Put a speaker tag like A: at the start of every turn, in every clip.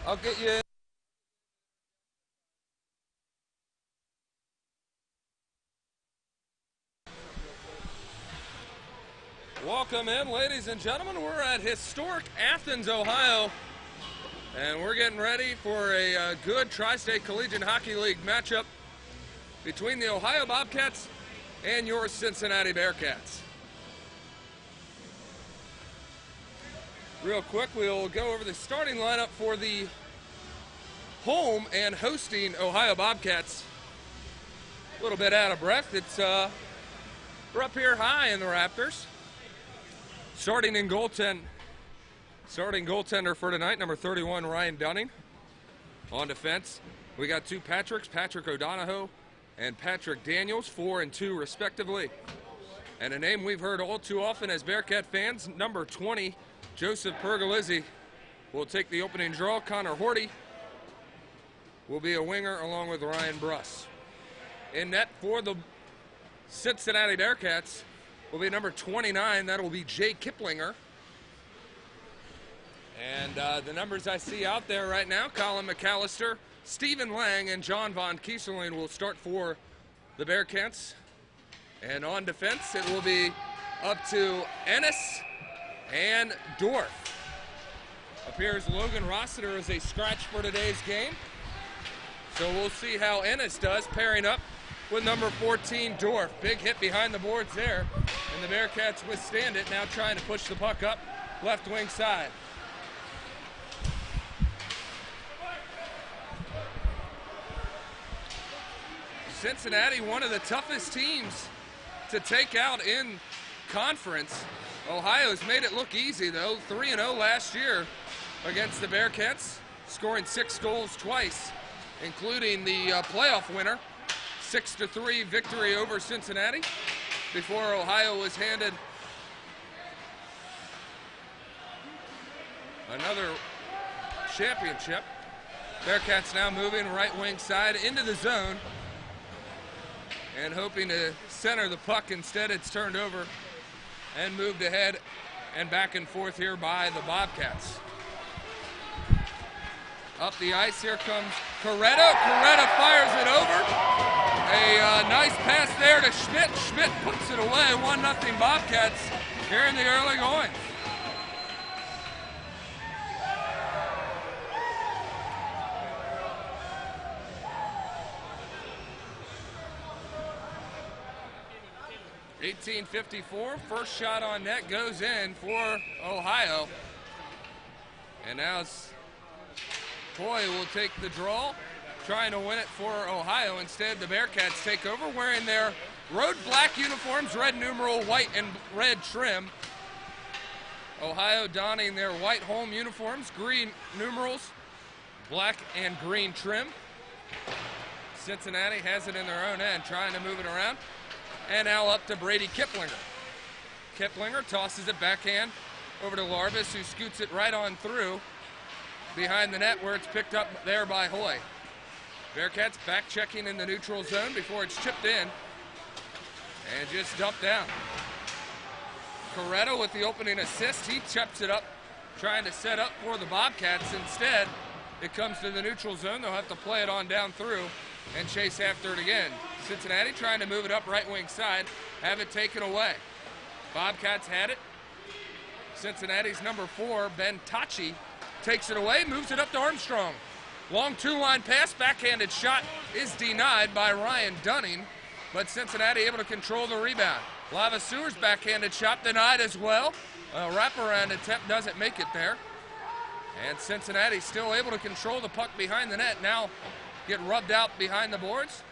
A: I'll get you in. Welcome in, ladies and gentlemen. We're at historic Athens, Ohio, and we're getting ready for a good Tri-State Collegiate Hockey League matchup between the Ohio Bobcats and your Cincinnati Bearcats. Real quick, we'll go over the starting lineup for the home and hosting Ohio Bobcats. A little bit out of breath. We're up here high in the Raptors. Starting goaltender for tonight, number 31, Ryan Dunning. On defense, we got two Patricks, Patrick O'Donohoe and Patrick Daniels, 4 and 2 respectively. And a name we've heard all too often as Bearcat fans, number 20, Joseph Pergolizzi, will take the opening draw. Connor Horty will be a winger along with Ryan Bruss. In net for the Cincinnati Bearcats will be number 29. That will be Jay Kiplinger. And the numbers I see out there right now, Colin McAllister, Stephen Lang, and John Von Kieserling will start for the Bearcats. And on defense, it will be up to Ennis and Dorff. Appears Logan Rossiter is a scratch for today's game. So we'll see how Ennis does, pairing up with number 14, Dorff. Big hit behind the boards there, and the Bearcats withstand it, now trying to push the puck up left wing side. Cincinnati, one of the toughest teams to take out in conference. Ohio's made it look easy, though. 3-0 last year against the Bearcats, scoring 6 goals twice, including the playoff winner, 6-3 victory over Cincinnati, before Ohio was handed another championship. Bearcats now moving right wing side into the zone and hoping to center the puck. Instead, it's turned over and moved ahead and back and forth here by the Bobcats. Up the ice, here comes Coretta. Coretta fires it over. A nice pass there to Schmidt. Schmidt puts it away. 1-0 Bobcats here in the early going. (18:54), first shot on net goes in for Ohio. And now Toy will take the draw, trying to win it for Ohio. Instead, the Bearcats take over wearing their road black uniforms, red numeral, white and red trim. Ohio donning their white home uniforms, green numerals, black and green trim. Cincinnati has it in their own end, trying to move it around. And now up to Brady Kiplinger. Kiplinger tosses it backhand over to Larvis, who scoots it right on through behind the net, where it's picked up there by Hoy. Bearcats back checking in the neutral zone before it's chipped in and just dumped down. Coretta with the opening assist. He chips it up, trying to set up for the Bobcats. Instead, it comes to the neutral zone. They'll have to play it on down through and chase after it again. Cincinnati trying to move it up right wing side, have it taken away. Bobcats had it. Cincinnati's number 4, Ben Tachi, takes it away, moves it up to Armstrong. Long two-line pass, backhanded shot is denied by Ryan Dunning, but Cincinnati able to control the rebound. Lavasseur's backhanded shot denied as well. A wraparound attempt doesn't make it there. And Cincinnati still able to control the puck behind the net. Now get rubbed out behind the boards.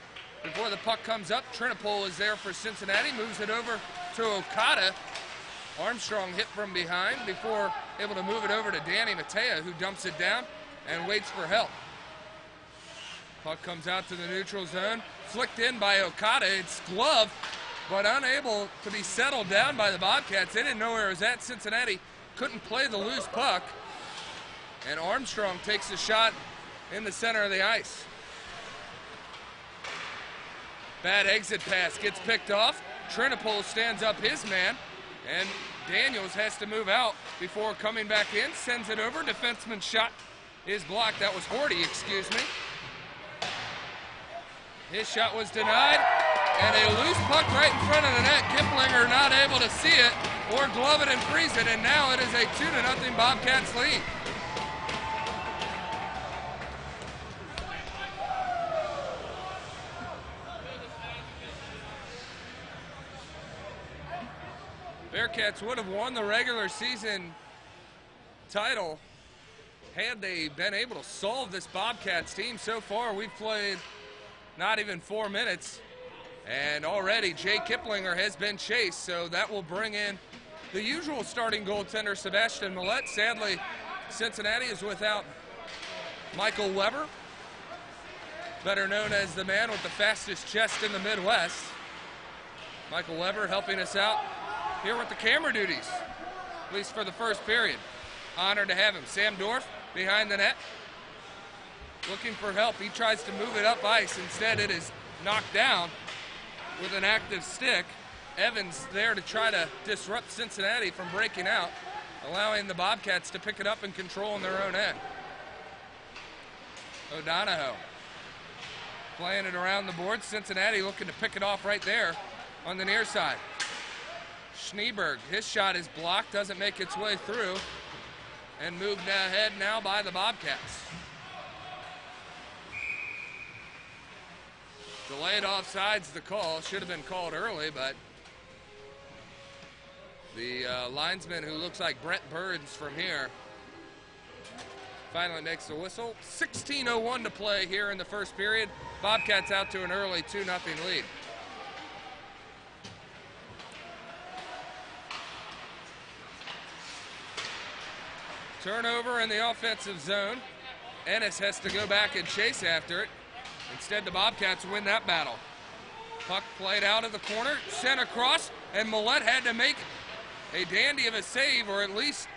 A: Before the puck comes up, Trinopole is there for Cincinnati, moves it over to Okada. Armstrong hit from behind before able to move it over to Danny Matea, who dumps it down and waits for help. Puck comes out to the neutral zone, flicked in by Okada. It's gloved, but unable to be settled down by the Bobcats. They didn't know where it was at. Cincinnati couldn't play the loose puck, and Armstrong takes a shot in the center of the ice. Bad exit pass gets picked off. Trinopole stands up his man, and Daniels has to move out before coming back in. Sends it over. Defenseman's shot his block. That was Horty, excuse me. His shot was denied, and a loose puck right in front of the net. Kiplinger not able to see it or glove it and freeze it, and now it is a 2-0 Bobcats lead. Bearcats would have won the regular season title had they been able to solve this Bobcats team. So far, we've played not even 4 minutes, and already Jay Kiplinger has been chased, so that will bring in the usual starting goaltender, Sebastian Millette. Sadly, Cincinnati is without Michael Weber, better known as the man with the fastest chest in the Midwest. Michael Weber helping us out here with the camera duties, at least for the first period. Honored to have him. Sam Dorf behind the net, looking for help. He tries to move it up ice. Instead, it is knocked down with an active stick. Evans there to try to disrupt Cincinnati from breaking out, allowing the Bobcats to pick it up and control in their own end. O'Donohoe playing it around the board. Cincinnati looking to pick it off right there on the near side. Schneeberg, his shot is blocked, doesn't make its way through, and moved ahead now by the Bobcats. Delayed offside's the call. Should have been called early, but the linesman, who looks like Brett Burns from here, finally makes the whistle. 16:01 to play here in the first period. Bobcats out to an early 2-0 lead. Turnover in the offensive zone. Ennis has to go back and chase after it. Instead, the Bobcats win that battle. Puck played out of the corner, sent across, and Millette had to make a dandy of a save, or at least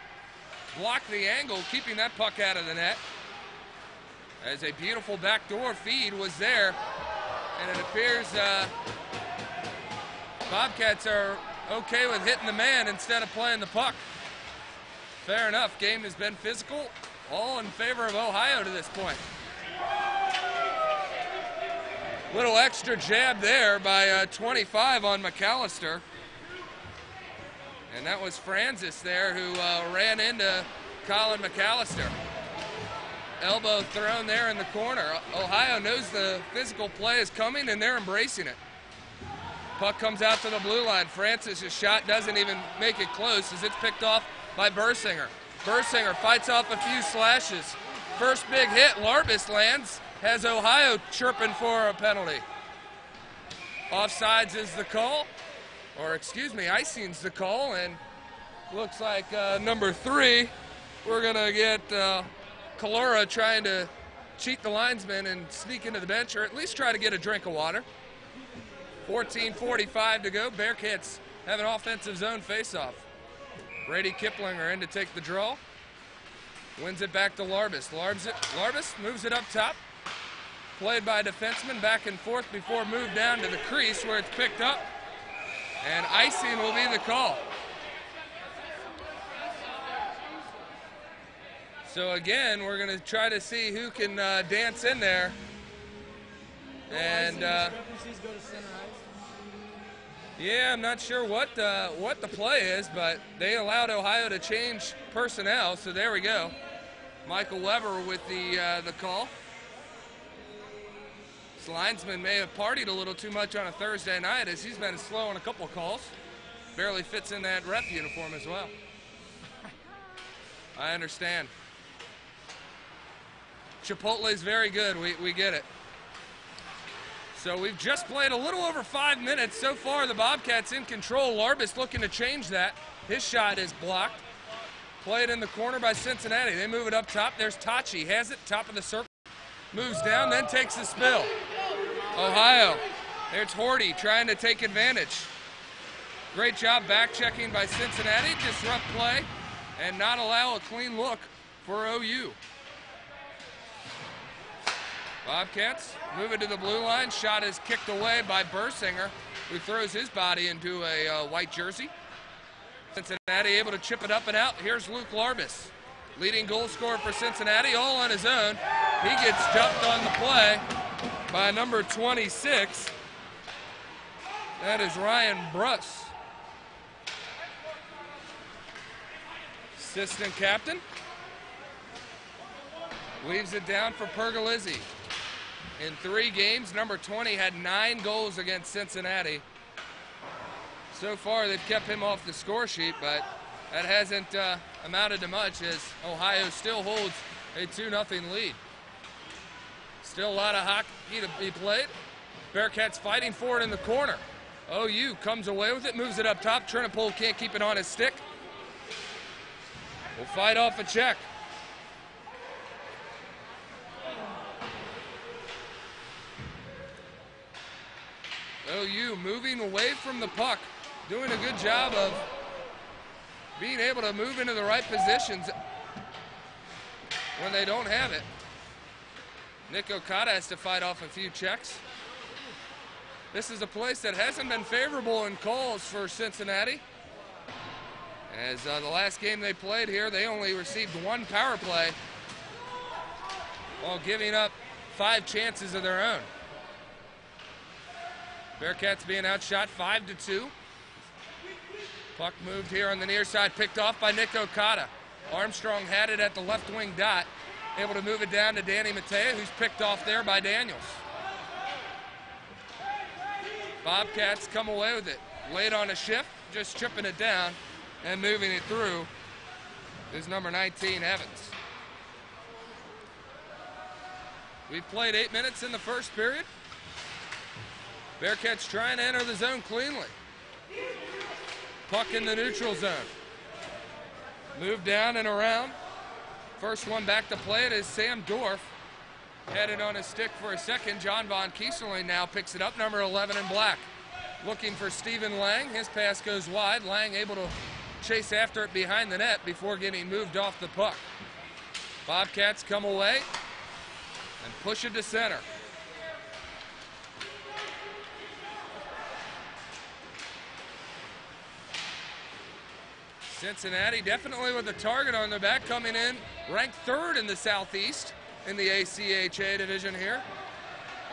A: block the angle, keeping that puck out of the net. As a beautiful backdoor feed was there, and it appears Bobcats are okay with hitting the man instead of playing the puck. Fair enough. Game has been physical, all in favor of Ohio to this point. Little extra jab there by 25 on McAllister. And that was Francis there who ran into Colin McAllister. Elbow thrown there in the corner. Ohio knows the physical play is coming, and they're embracing it. Puck comes out to the blue line. Francis' shot doesn't even make it close as it's picked off by Bursinger. Bursinger fights off a few slashes. First big hit, Larbus lands, has Ohio chirping for a penalty. Offsides is the call, or excuse me, icing's the call, and looks like number 3, we're gonna get Kalora trying to cheat the linesman and sneak into the bench, or at least try to get a drink of water. 14:45 to go. Bearcats have an offensive zone faceoff. Brady Kiplinger in to take the draw. Wins it back to Larbus. Larbus moves it up top. Played by a defenseman back and forth before moved down to the crease where it's picked up. And icing will be the call. So again, we're going to try to see who can dance in there. And yeah, I'm not sure what the play is, but they allowed Ohio to change personnel, so there we go. Michael Weber with the call. This linesman may have partied a little too much on a Thursday night, as he's been slow on a couple of calls. Barely fits in that ref uniform as well. I understand. Chipotle's very good, we get it. So we've just played a little over 5 minutes. So far, the Bobcats in control. Larbus looking to change that. His shot is blocked. Played in the corner by Cincinnati. They move it up top. There's Tachi. Has it, top of the circle. Moves down, then takes the spill. Ohio. There's Horty trying to take advantage. Great job back-checking by Cincinnati. Disrupt play and not allow a clean look for OU. Bobcats move it to the blue line. Shot is kicked away by Bursinger, who throws his body into a white jersey. Cincinnati able to chip it up and out. Here's Luke Larbus. leading goal scorer for Cincinnati, all on his own. He gets jumped on the play by number 26. That is Ryan Bruss. Assistant captain. Leaves it down for Pergolizzi. In 3 games, number 20 had 9 goals against Cincinnati. So far, they've kept him off the score sheet, but that hasn't amounted to much as Ohio still holds a 2-0 lead. Still a lot of hockey to be played. Bearcats fighting for it in the corner. OU comes away with it, moves it up top. Trinipole can't keep it on his stick. Will fight off a check. OU moving away from the puck, doing a good job of being able to move into the right positions when they don't have it. Nick Okada has to fight off a few checks. This is a place that hasn't been favorable in calls for Cincinnati. As the last game they played here, they only received 1 power play while giving up 5 chances of their own. Bearcats being outshot 5-2. Puck moved here on the near side, picked off by Nick Okada. Armstrong had it at the left wing dot, able to move it down to Danny Matea, who's picked off there by Daniels. Bobcats come away with it. Late on a shift, just chipping it down and moving it through is number 19, Evans. We've played 8 minutes in the first period. Bearcats trying to enter the zone cleanly. Puck in the neutral zone. Move down and around. First one back to play it is Sam Dorff. Had it on his stick for a second. John Von Kieserling now picks it up, number 11 in black. Looking for Stephen Lang. His pass goes wide. Lang able to chase after it behind the net before getting moved off the puck. Bobcats come away and push it to center. Cincinnati definitely with a target on their back, coming in ranked 3rd in the Southeast in the ACHA division here.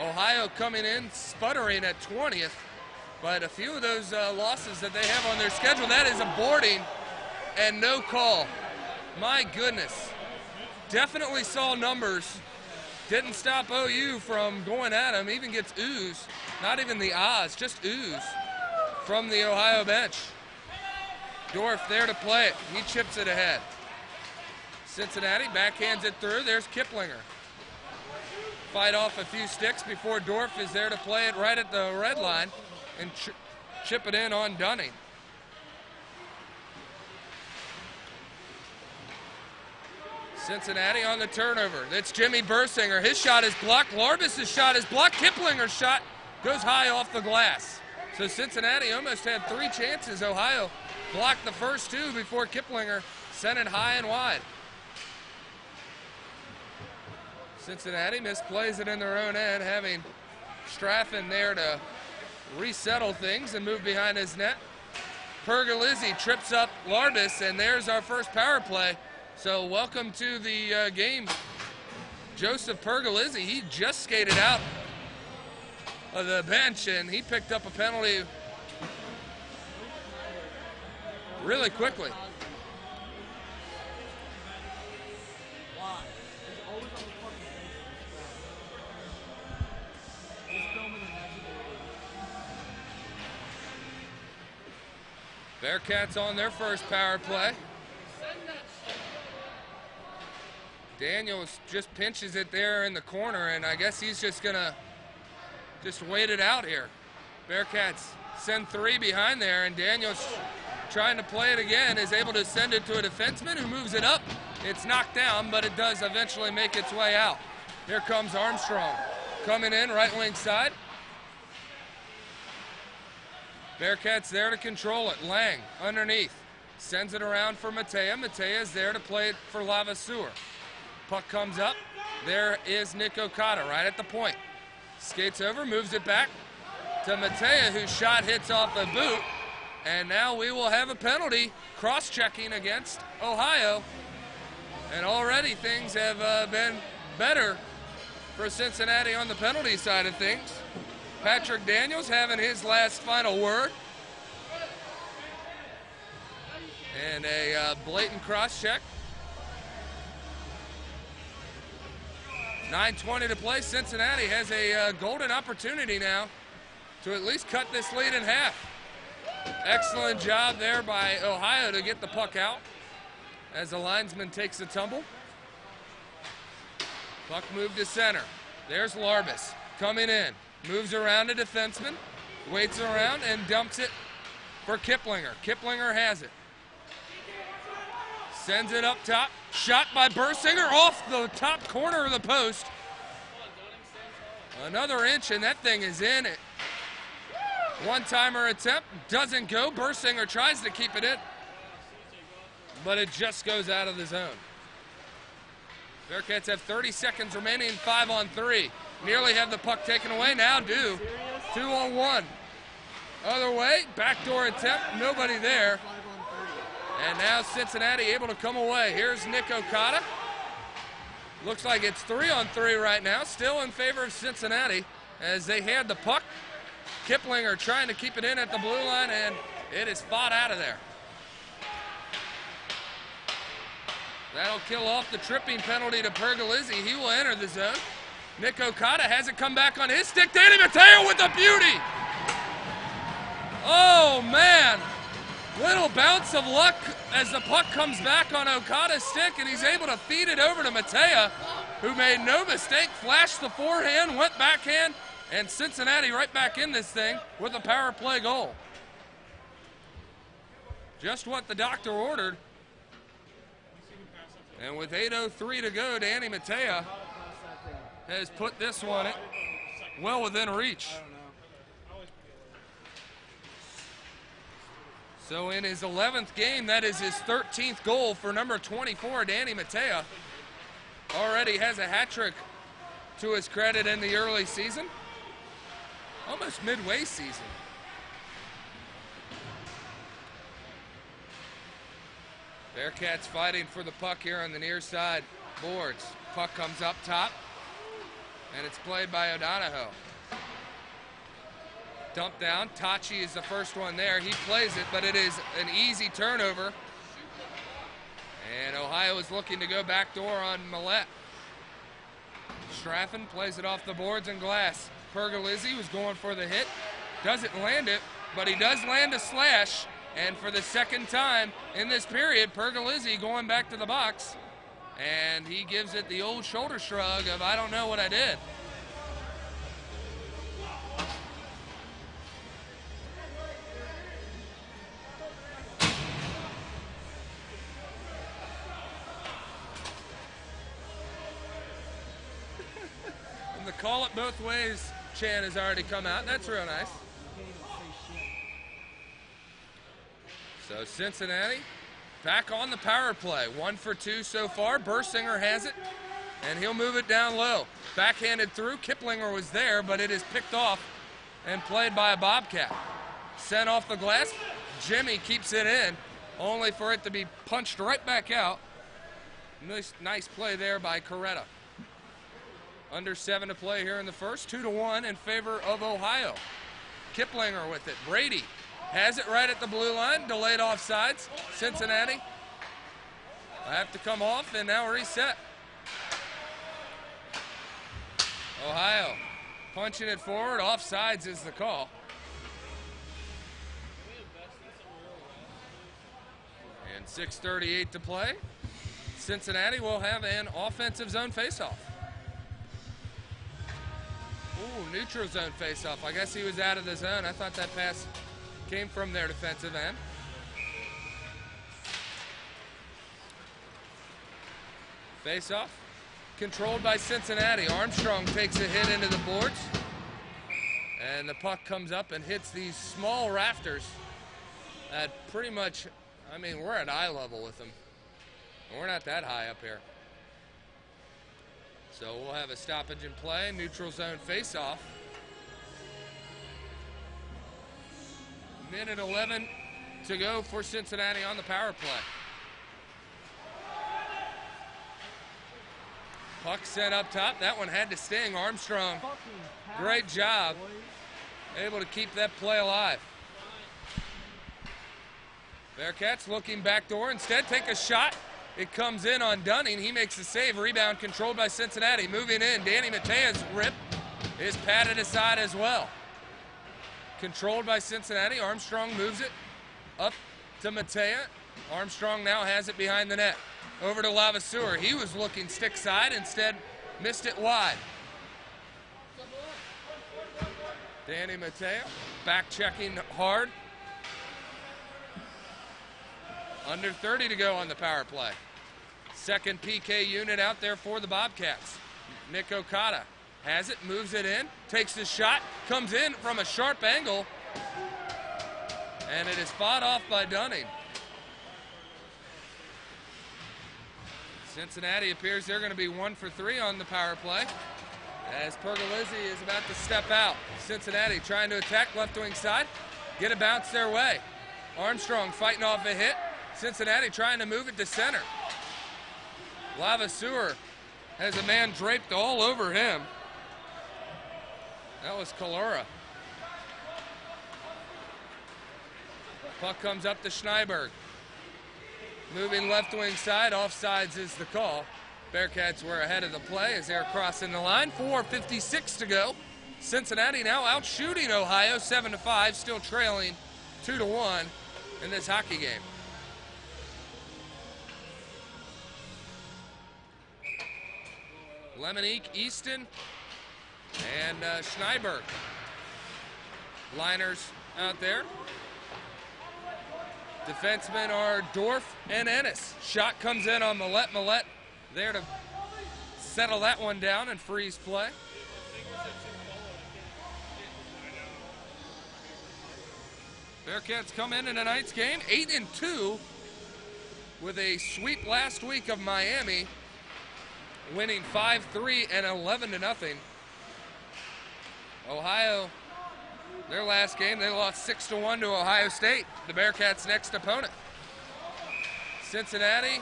A: Ohio coming in sputtering at 20th, but a few of those losses that they have on their schedule, that is a boarding and no call. My goodness. Definitely saw numbers. Didn't stop OU from going at him. Even gets ooze, not even the Oz, just ooze from the Ohio bench. Dorff there to play it. He chips it ahead. Cincinnati backhands it through. There's Kiplinger. Fight off a few sticks before Dorff is there to play it right at the red line and chip it in on Dunning. Cincinnati on the turnover. That's Jimmy Bursinger. His shot is blocked. Larbis' shot is blocked. Kiplinger's shot goes high off the glass. So Cincinnati almost had 3 chances. Ohio blocked the first 2 before Kiplinger sent it high and wide. Cincinnati misplays it in their own end, having Straffen there to resettle things and move behind his net. Pergolizzi trips up Larbis, and there's our first power play. So welcome to the game, Joseph Pergolizzi. He just skated out of the bench, and he picked up a penalty really quickly. Bearcats on their first power play. Daniels just pinches it there in the corner, and I guess he's just gonna just wait it out here. Bearcats send 3 behind there, and Daniels trying to play it again is able to send it to a defenseman who moves it up. It's knocked down, but it does eventually make its way out. Here comes Armstrong coming in right wing side. Bearcats there to control it. Lang underneath sends it around for Matea. Matea is there to play it for Lavaseur. Puck comes up. There is Nick Okada right at the point. Skates over, moves it back to Matea, whose shot hits off the boot. And now we will have a penalty, cross-checking against Ohio. And already things have been better for Cincinnati on the penalty side of things. Patrick Daniels having his last final word. And a blatant cross check. 9:20 to play. Cincinnati has a golden opportunity now to at least cut this lead in half. Excellent job there by Ohio to get the puck out as the linesman takes a tumble. Puck moved to center. There's Larbus coming in. Moves around a defenseman, waits around, and dumps it for Kiplinger. Kiplinger has it. Sends it up top. Shot by Bersinger off the top corner of the post. Another inch, and that thing is in it. One-timer attempt. Doesn't go. Bersinger tries to keep it in, but it just goes out of the zone. Bearcats have 30 seconds remaining, 5-on-3. Nearly have the puck taken away, now do. 2-on-1. Other way, backdoor attempt, nobody there. And now Cincinnati able to come away. Here's Nick Okada. Looks like it's 3-on-3 right now, still in favor of Cincinnati as they had the puck. Kiplinger trying to keep it in at the blue line, and it is fought out of there. That'll kill off the tripping penalty to Pergolizzi. He will enter the zone. Nick Okada has it come back on his stick. Danny Mateo with the beauty. Oh, man. Little bounce of luck as the puck comes back on Okada's stick, and he's able to feed it over to Mateo, who made no mistake, flashed the forehand, went backhand, and Cincinnati right back in this thing with a power play goal. Just what the doctor ordered. And with 8:03 to go, Danny Mateo has put this one well within reach. So in his 11th game, that is his 13th goal for number 24, Danny Mateo. Already has a hat trick to his credit in the early season. Almost midway season. Bearcats fighting for the puck here on the near side boards. Puck comes up top, and it's played by O'Donohoe. Dump down. Tachi is the first one there. He plays it, but it is an easy turnover. And Ohio is looking to go backdoor on Millette. Straffen plays it off the boards and glass. Pergolizzi was going for the hit. Doesn't land it, but he does land a slash. And for the second time in this period, Pergolizzi going back to the box. And he gives it the old shoulder shrug of, I don't know what I did. And the call it both ways chant has already come out. That's real nice. So Cincinnati back on the power play. 1 for 2 so far. Bersinger has it, and he'll move it down low. Backhanded through. Kiplinger was there, but it is picked off and played by a Bobcat. Sent off the glass. Jimmy keeps it in, only for it to be punched right back out. Nice play there by Coretta. Under 7 to play here in the first. 2-1 in favor of Ohio. Kiplinger with it. Brady has it right at the blue line. Delayed offsides. Cincinnati will have to come off, and now reset. Ohio punching it forward. Offsides is the call. And 6:38 to play. Cincinnati will have an offensive zone faceoff. Ooh, neutral zone faceoff. I guess he was out of the zone. I thought that pass came from their defensive end. Face-off controlled by Cincinnati. Armstrong takes a hit into the boards, and the puck comes up and hits these small rafters at pretty much, I mean, we're at eye level with them. We're not that high up here. So we'll have a stoppage in play. Neutral zone face-off. Minute 11 to go for Cincinnati on the power play. Puck sent up top. That one had to sting. Armstrong, great job. Able to keep that play alive. Bearcats looking backdoor. Instead, take a shot. It comes in on Dunning. He makes the save. Rebound controlled by Cincinnati. Moving in. Danny Matea's rip is patted aside as well. Controlled by Cincinnati. Armstrong moves it up to Matea. Armstrong now has it behind the net. Over to Lavaseur. He was looking stick side. Instead, missed it wide. Danny Matea back checking hard. Under 30 to go on the power play. Second PK unit out there for the Bobcats. Nick Okada has it, moves it in, takes the shot, comes in from a sharp angle, and it is fought off by Dunning. Cincinnati appears they're going to be 1 for 3 on the power play as Pergolizzi is about to step out. Cincinnati trying to attack left wing side, get a bounce their way. Armstrong fighting off a hit. Cincinnati trying to move it to center. Lavaseur has a man draped all over him. That was Kalora. Puck comes up to Schneiberg. Moving left wing side, offsides is the call. Bearcats were ahead of the play as they're crossing the line. 4:56 to go. Cincinnati now out shooting Ohio 7-5, still trailing 2-1 in this hockey game. Lemonique, Easton, and Schneiberg. Liners out there. Defensemen are Dorf and Ennis. Shot comes in on Millette. Millette there to settle that one down and freeze play. Bearcats come into tonight's game 8-2 with a sweep last week of Miami, winning 5-3 and 11-0. Ohio, their last game, they lost 6-1 to Ohio State, the Bearcats' next opponent. Cincinnati,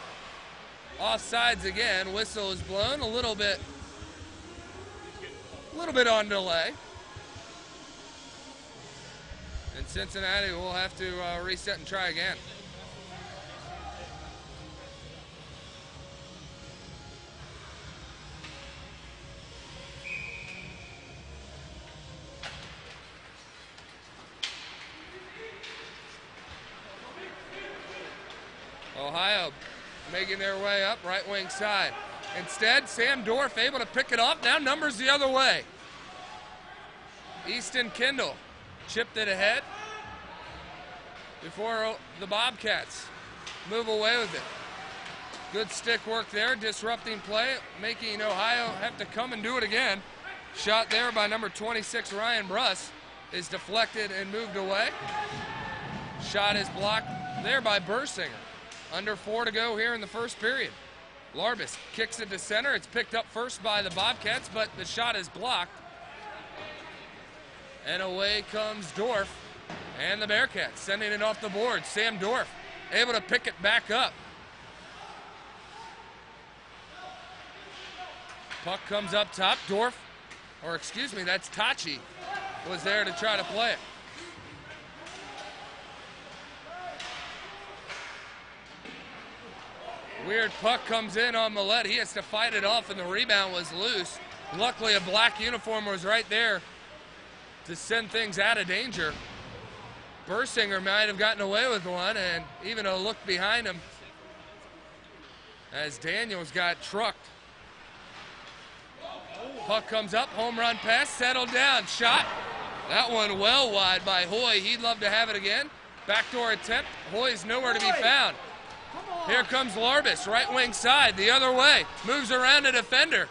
A: offsides again. Whistle is blown, a little bit on delay. And Cincinnati will have to reset and try again. Ohio making their way up right wing side. Instead, Sam Dorf able to pick it off. Now numbers the other way. Easton Kendall chipped it ahead before the Bobcats move away with it. Good stick work there, disrupting play, making Ohio have to come and do it again. Shot there by number 26, Ryan Bruss, is deflected and moved away. Shot is blocked there by Bursinger. Under 4 to go here in the first period. Larbus kicks it to center. It's picked up first by the Bobcats, but the shot is blocked. And away comes Dorf and the Bearcats, sending it off the board. Sam Dorf able to pick it back up. Puck comes up top. Dorf, or excuse me, that's Tachi, was there to try to play it. Weird puck comes in on Millette. He has to fight it off, and the rebound was loose. Luckily, a black uniform was right there to send things out of danger. Bursinger might have gotten away with one, and even a look behind him as Daniels got trucked. Puck comes up, home run pass, settled down, shot. That one well wide by Hoy. He'd love to have it again. Backdoor attempt. Hoy's nowhere to be found. Here comes Larbus, right wing side, the other way. Moves around a defender.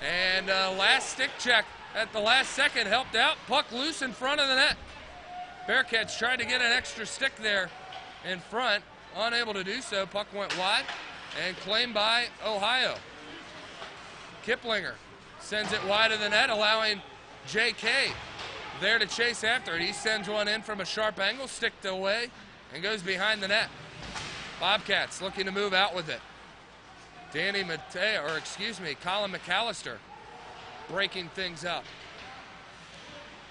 A: And last stick check at the last second helped out. Puck loose in front of the net. Bearcats tried to get an extra stick there in front. Unable to do so. Puck went wide and claimed by Ohio. Kiplinger sends it wide of the net, allowing J.K. there to chase after it. He sends one in from a sharp angle, sticked away, and goes behind the net. Bobcats looking to move out with it. Colin McAllister breaking things up.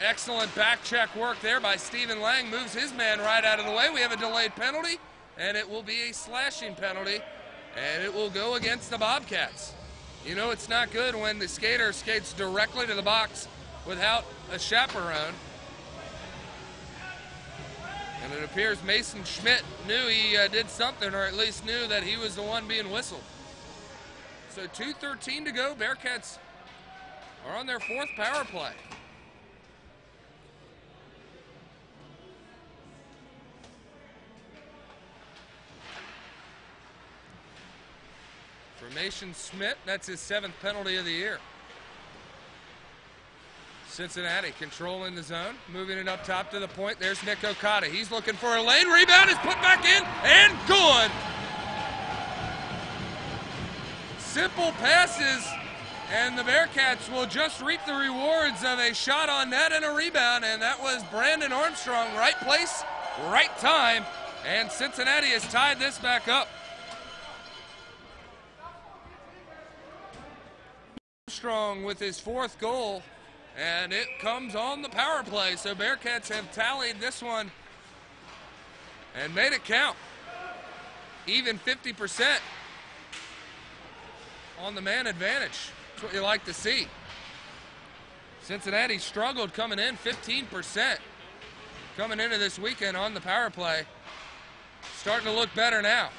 A: Excellent back check work there by Stephen Lang. Moves his man right out of the way. We have a delayed penalty, and it will be a slashing penalty, and it will go against the Bobcats. You know it's not good when the skater skates directly to the box without a chaperone. And it appears Mason Schmidt knew he did something, or at least knew that he was the one being whistled. So 2:13 to go. Bearcats are on their 4th power play. For Mason Schmidt, that's his 7th penalty of the year. Cincinnati controlling the zone, moving it up top to the point. There's Nick Okada. He's looking for a lane. Rebound is put back in and good. Simple passes, and the Bearcats will just reap the rewards of a shot on net and a rebound, and that was Brandon Armstrong. Right place, right time, and Cincinnati has tied this back up. Armstrong with his 4th goal, and it comes on the power play. So Bearcats have tallied this one and made it count. Even 50% on the man advantage. That's what you like to see. Cincinnati struggled coming in, 15% coming into this weekend on the power play. Starting to look better now.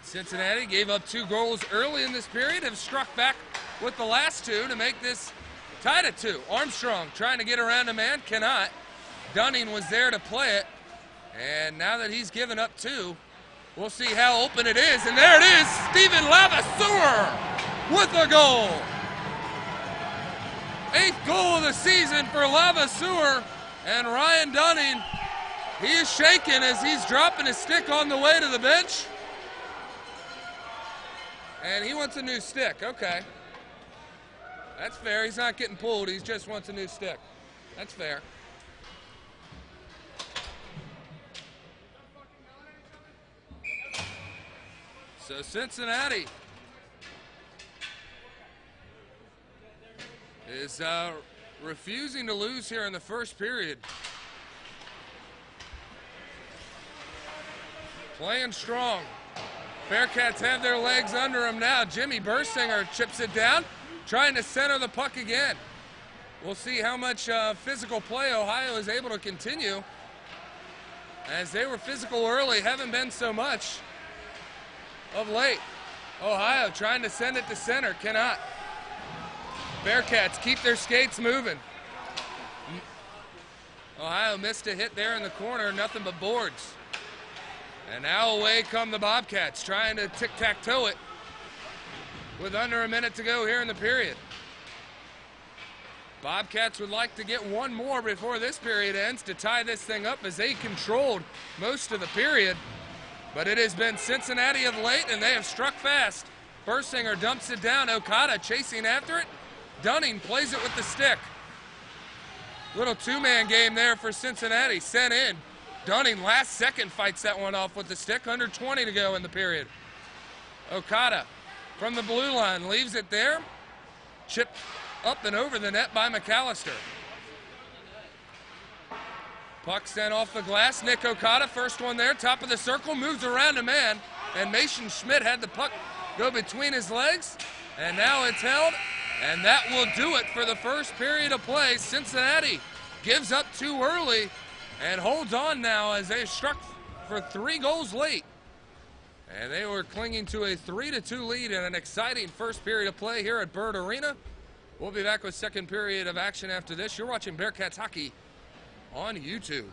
A: Cincinnati gave up 2 goals early in this period, have struck back with the last 2 to make this tied at 2. Armstrong trying to get around a man, cannot. Dunning was there to play it, and now that he's given up 2, we'll see how open it is, and there it is, Stephen Lavaseur with a goal. 8th goal of the season for Lavaseur, and Ryan Dunning, he is shaking as he's dropping his stick on the way to the bench. And he wants a new stick, okay. That's fair, he's not getting pulled, he just wants a new stick. That's fair. So Cincinnati is refusing to lose here in the first period. Playing strong. Bearcats have their legs under them now. Jimmy Bursinger chips it down, trying to center the puck again. We'll see how much physical play Ohio is able to continue. As they were physical early, haven't been so much of late. Ohio trying to send it to center, cannot. Bearcats keep their skates moving. Ohio missed a hit there in the corner, nothing but boards. And now away come the Bobcats, trying to tic-tac-toe it with under a minute to go here in the period. Bobcats would like to get one more before this period ends to tie this thing up, as they controlled most of the period. But it has been Cincinnati of late, and they have struck fast. Bursinger dumps it down. Okada chasing after it. Dunning plays it with the stick. Little 2-man game there for Cincinnati. Sent in. Dunning last second fights that one off with the stick. Under 20 to go in the period. Okada from the blue line leaves it there. Chipped up and over the net by McAllister. Puck sent off the glass. Nick Okada, first one there, top of the circle, moves around a man, and Mason Schmidt had the puck go between his legs, and now it's held, and that will do it for the first period of play. Cincinnati gives up 2 early and holds on now as they struck for 3 goals late. And they were clinging to a 3-2 lead in an exciting first period of play here at Bird Arena. We'll be back with second period of action after this. You're watching Bearcats hockey on YouTube.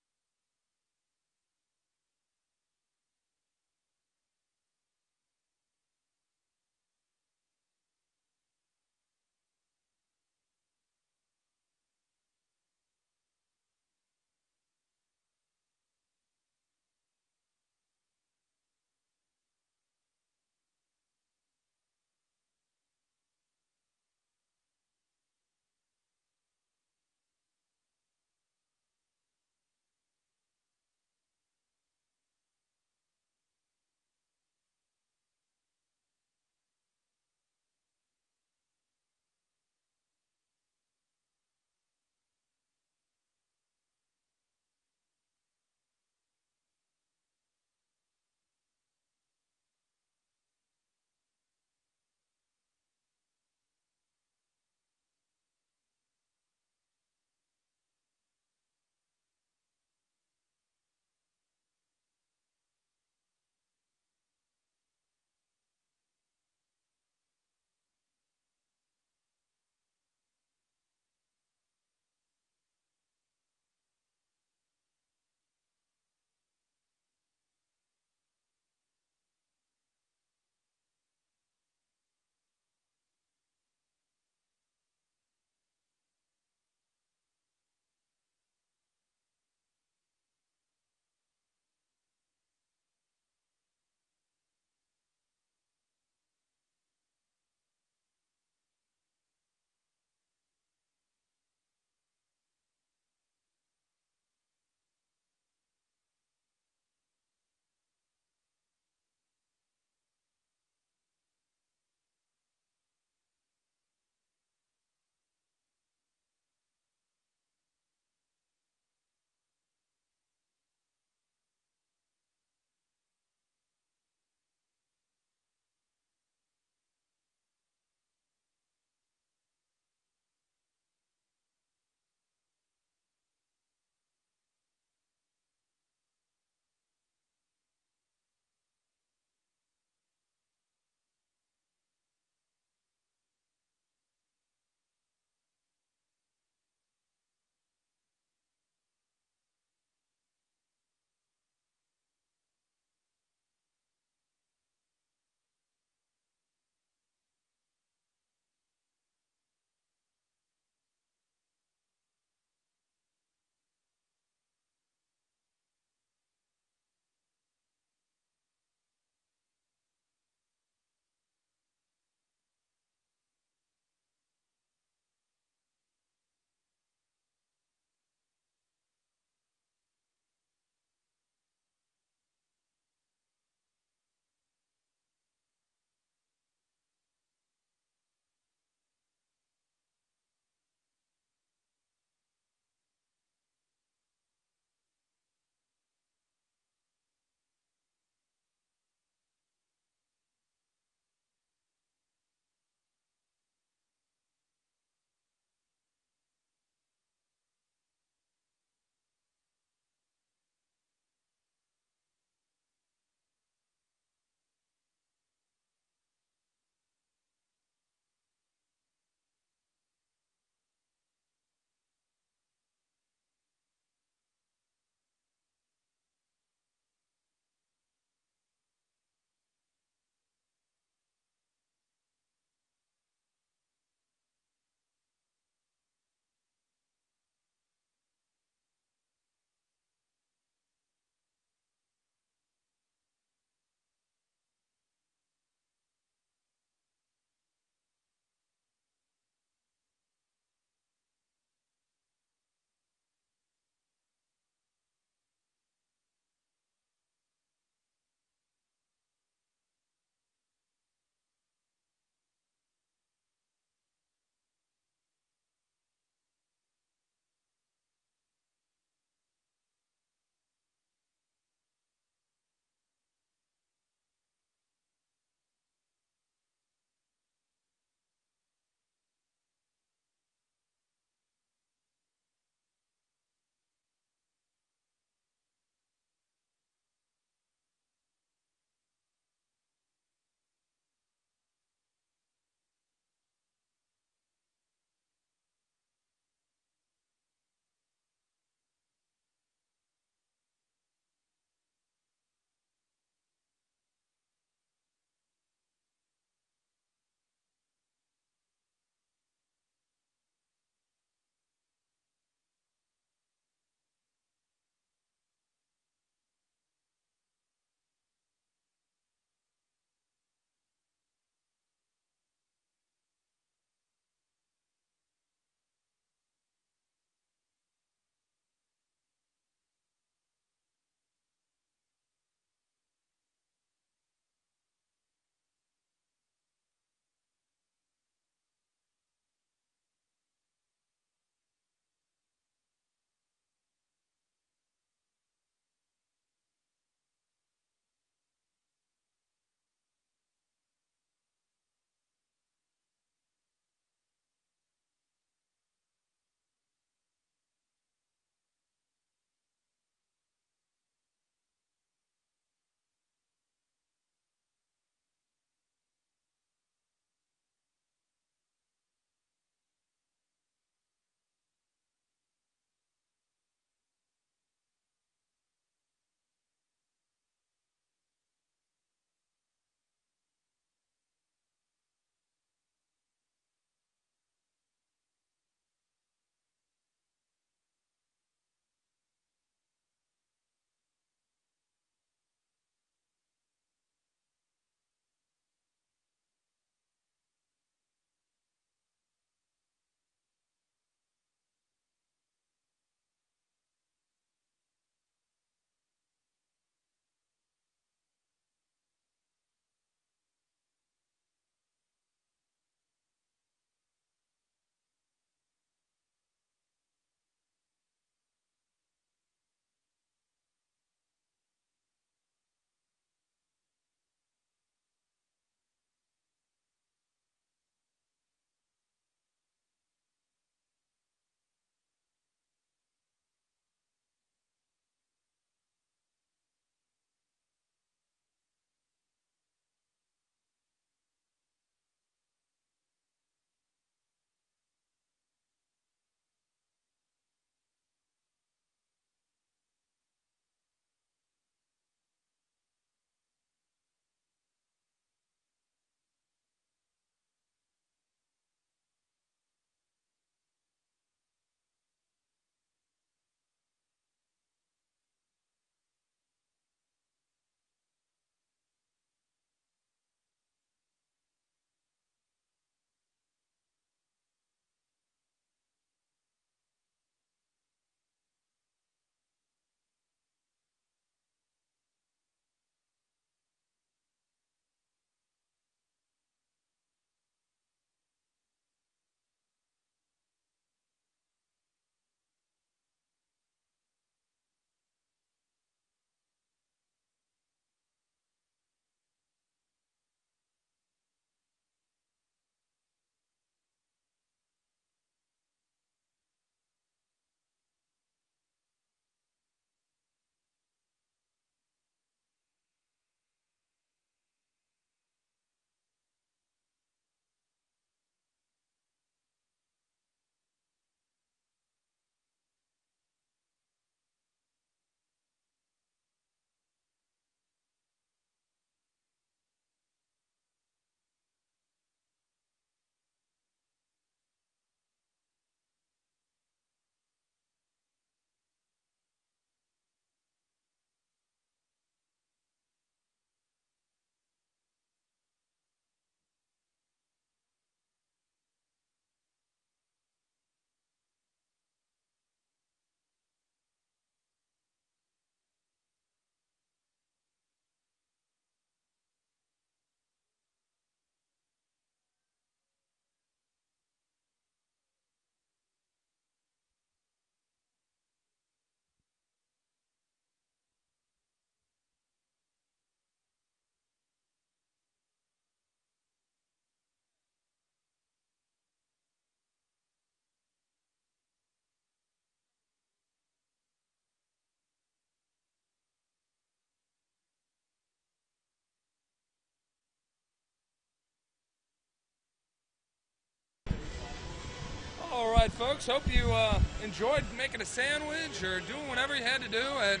A: right, folks. Hope you enjoyed making a sandwich or doing whatever you had to do at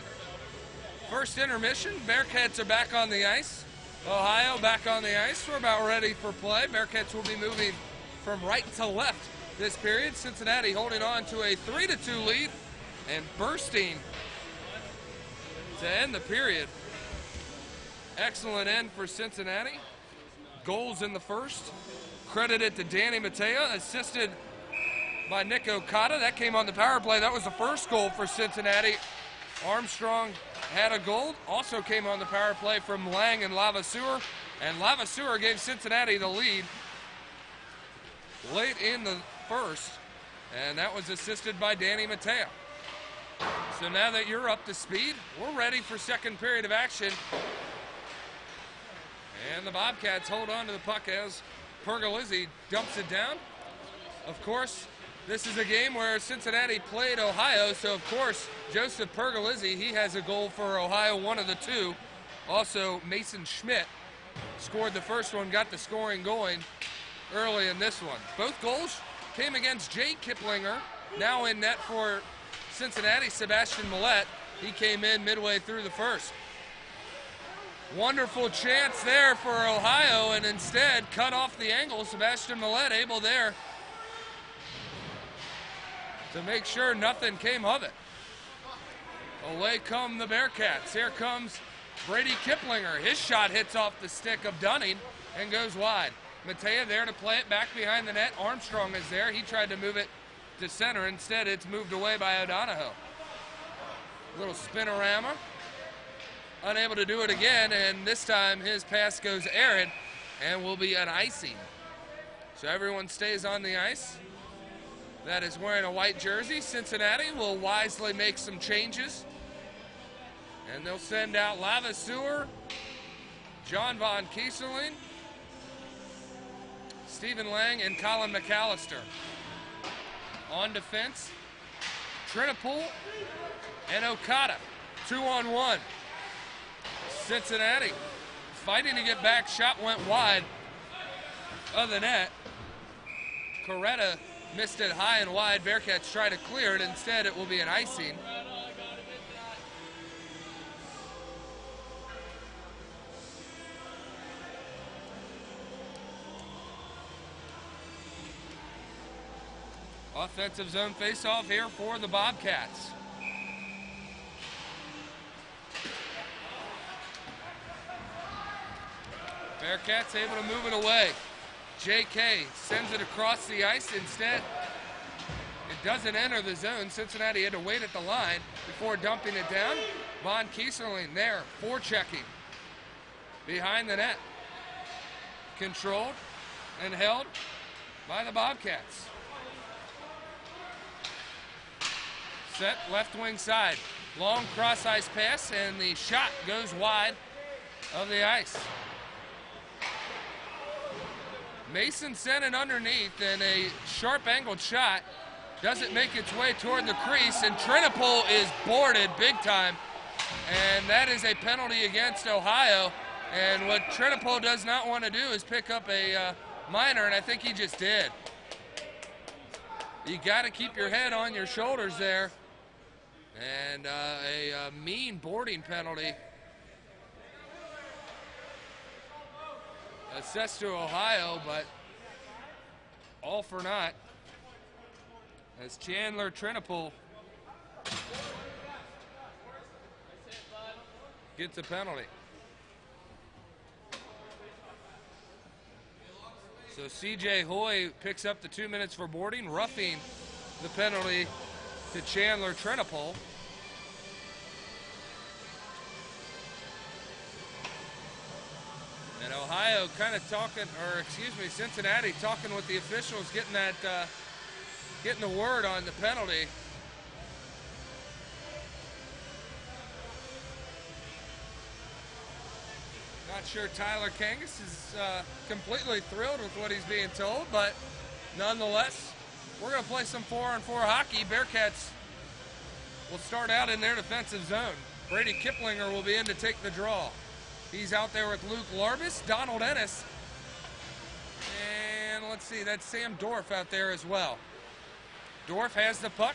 A: first intermission. Bearcats are back on the ice. Ohio back on the ice. We're about ready for play. Bearcats will be moving from right to left this period. Cincinnati holding on to a 3-2 lead and bursting to end the period. Excellent end for Cincinnati. Goals in the first. Credited to Danny Matea, assisted by Nick Okada. That came on the power play. That was the first goal for Cincinnati. Armstrong had a goal. Also came on the power play from Lang and Lavaseur. And Lavaseur gave Cincinnati the lead late in the first. And that was assisted by Danny Matea. So now that you're up to speed, we're ready for second period of action. And the Bobcats hold on to the puck as Pergolizzi dumps it down. Of course, this is a game where Cincinnati played Ohio, so of course, Joseph Pergolizzi, he has a goal for Ohio, one of the two. Also, Mason Schmidt scored the first one, got the scoring going early in this one. Both goals came against Jay Kiplinger, now in net for Cincinnati, Sebastian Millette. He came in midway through the first. Wonderful chance there for Ohio, and instead cut off the angle. Sebastian Millette able there to make sure nothing came of it. Away come the Bearcats. Here comes Brady Kiplinger. His shot hits off the stick of Dunning and goes wide. Matea there to play it back behind the net. Armstrong is there. He tried to move it to center. Instead, it's moved away by O'Donohoe. Little spinorama. Unable to do it again, and this time his pass goes errant and will be an icing. So everyone stays on the ice. That is wearing a white jersey. Cincinnati will wisely make some changes. And they'll send out Lavaseur, John Von Kieseling, Stephen Lang, and Colin McAllister. On defense, Trinipool and Okada, 2-on-1. Cincinnati fighting to get back. Shot went wide of the net. Coretta missed it high and wide. Bearcats try to clear it. Instead, it will be an icing. Offensive zone face-off here for the Bobcats. Bearcats able to move it away. JK sends it across the ice. Instead, it doesn't enter the zone. Cincinnati had to wait at the line before dumping it down. Von Kieseling there, forechecking behind the net. Controlled and held by the Bobcats. Set left wing side. Long cross ice pass, and the shot goes wide of the ice. Mason sent it underneath, and a sharp-angled shot doesn't make its way toward the crease, and Trinipool is boarded big time, and that is a penalty against Ohio. And what Trinipool does not want to do is pick up a minor, and I think he just did. You got to keep your head on your shoulders there, and a mean boarding penalty assessed to Ohio, but all for naught as Chandler Trinipool gets a penalty. So CJ Hoy picks up the 2 minutes for boarding, roughing the penalty to Chandler Trinipool. And Ohio kind of talking, or excuse me, Cincinnati talking with the officials, getting that, getting the word on the penalty. Not sure Tyler Kangas is completely thrilled with what he's being told, but nonetheless, we're going to play some 4-on-4 hockey. Bearcats will start out in their defensive zone. Brady Kiplinger will be in to take the draw. He's out there with Luke Larbus, Donald Ennis, and let's see, that's Sam Dorff out there as well. Dorf has the puck.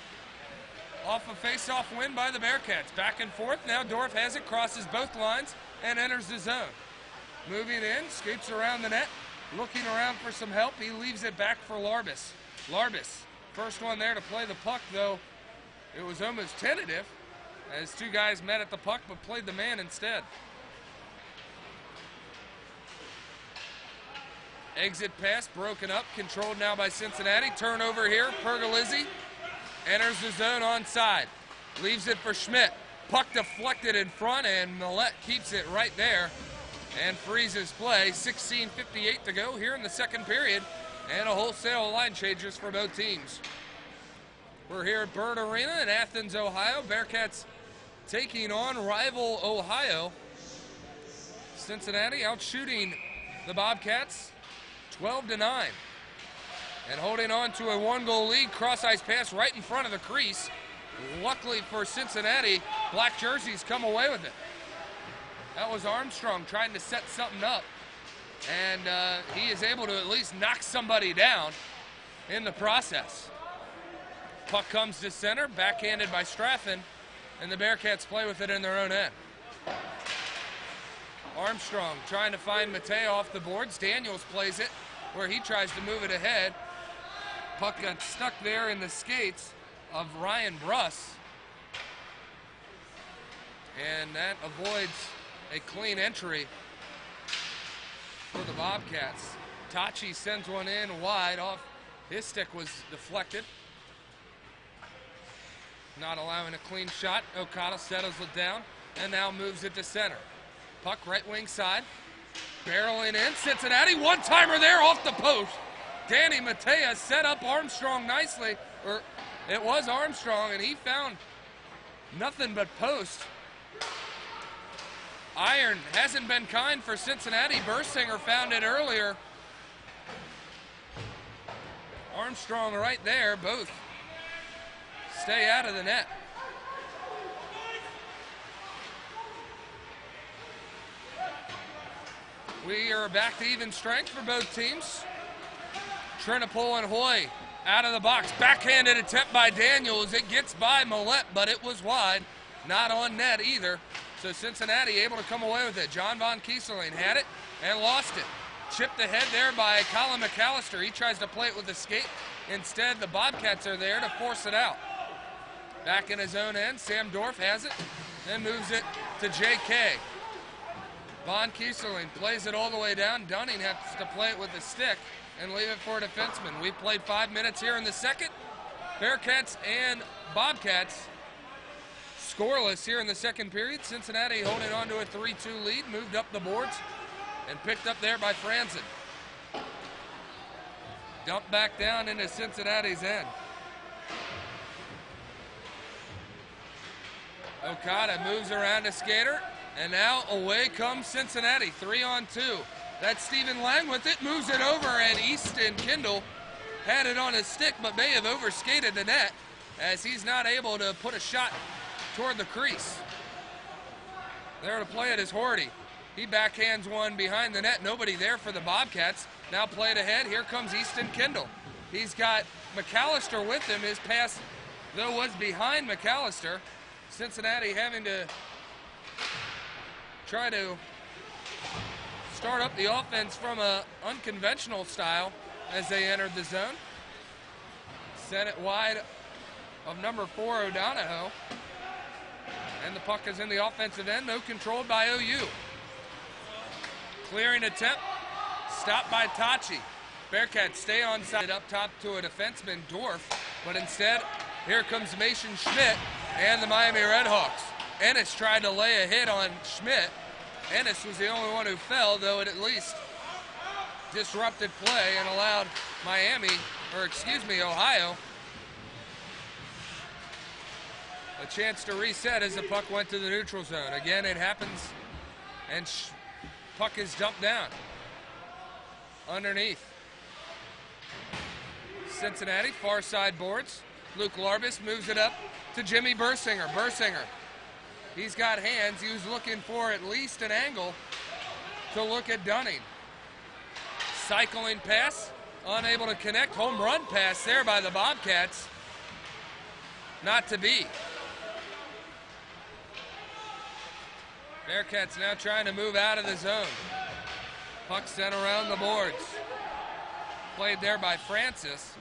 A: Off a face-off win by the Bearcats. Back and forth. Now Dorf has it, crosses both lines, and enters the zone. Moving in, scoots around the net, looking around for some help. He leaves it back for Larbis. Larbis, first one there to play the puck, though it was almost tentative, as two guys met at the puck but played the man instead. Exit pass broken up, controlled now by Cincinnati. Turnover here, Pergolizzi enters the zone onside. Leaves it for Schmidt. Puck deflected in front, and Millette keeps it right there and freezes play. 16:58 to go here in the second period, and a wholesale line changes for both teams. We're here at Bird Arena in Athens, Ohio. Bearcats taking on rival Ohio. Cincinnati out shooting the Bobcats 12-9. And holding on to a one-goal lead, cross-ice pass right in front of the crease. Luckily for Cincinnati, black jerseys come away with it. That was Armstrong trying to set something up. And he is able to at least knock somebody down in the process. Puck comes to center, backhanded by Straffen, and the Bearcats play with it in their own end. Armstrong trying to find Mateo off the boards. Daniels plays it where he tries to move it ahead. Puck got stuck there in the skates of Ryan Bruss. And that avoids a clean entry for the Bobcats. Tachi sends one in wide off. His stick was deflected. Not allowing a clean shot. Okada settles it down and now moves it to center. Puck right wing side. Barreling in. Cincinnati, one-timer there off the post. Danny Matea set up Armstrong nicely. Or it was Armstrong, and he found nothing but post. Iron hasn't been kind for Cincinnati. Bursinger found it earlier. Armstrong right there. Both stay out of the net. We are back to even strength for both teams. Trinopol and Hoy out of the box. Backhanded attempt by Daniels. It gets by Millette, but it was wide. Not on net either. So Cincinnati able to come away with it. John Von Kieseling had it and lost it. Chipped ahead there by Colin McAllister. He tries to play it with a skate. Instead, the Bobcats are there to force it out. Back in his own end, Sam Dorf has it and moves it to J.K. Von Kieseling plays it all the way down. Dunning has to play it with a stick and leave it for a defenseman. We've played 5 minutes here in the second. Bearcats and Bobcats scoreless here in the second period. Cincinnati holding on to a 3-2 lead, moved up the boards and picked up there by Franzen. Dumped back down into Cincinnati's end. Okada moves around to Skater, and now away comes Cincinnati, 3-on-2. That's Stephen Lang with it, moves it over, and Easton Kindle had it on his stick, but may have overskated the net as he's not able to put a shot toward the crease. There to play it is Horty. He backhands one behind the net, nobody there for the Bobcats. Now played ahead, here comes Easton Kindle. He's got McAllister with him. His pass, though, was behind McAllister. Cincinnati having to try to start up the offense from an unconventional style as they entered the zone. Sent it wide of number 4, O'Donohoe. And the puck is in the offensive end, though controlled by OU. Clearing attempt, stopped by Tachi. Bearcats stay on side up top to a defenseman, Dorf, but instead, here comes Mason Schmidt and the Miami Redhawks. Ennis tried to lay a hit on Schmidt. Ennis was the only one who fell, though it at least disrupted play and allowed Ohio a chance to reset as the puck went to the neutral zone. Again, it happens, and puck is dumped down underneath. Cincinnati, far side boards. Luke Larbis moves it up to Jimmy Bursinger. Bursinger, he's got hands. He was looking for at least an angle to look at Dunning. Cycling pass, unable to connect. Home run pass there by the Bobcats. not to be. Bearcats now trying to move out of the zone. Puck sent around the boards. Played there by Francis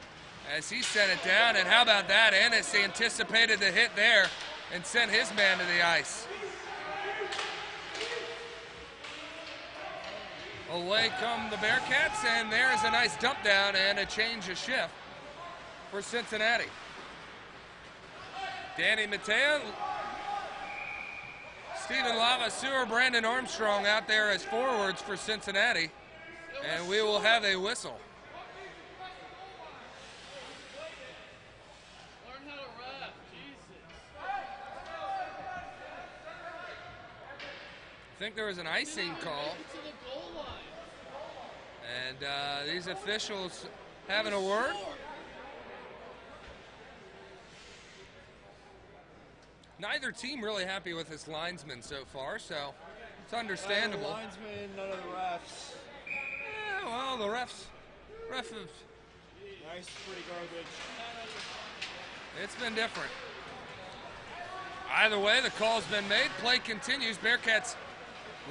A: as he sent it down, and how about that? Ennis anticipated the hit there and sent his man to the ice. Away come the Bearcats, and there's a nice dump down and a change of shift for Cincinnati. Danny Mattea, Stephen Lavaseur, Brandon Armstrong out there as forwards for Cincinnati, and we will have a whistle.
B: Learn how to ref, Jesus.
A: I think there was an icing call. And these officials having a word. Neither team really happy with this linesman so far, so it's understandable.
C: None of the linesmen, none of the refs.
A: Yeah, well, the refs. Nice,
C: pretty garbage.
A: It's been different. Either way, the call's been made. Play continues. Bearcats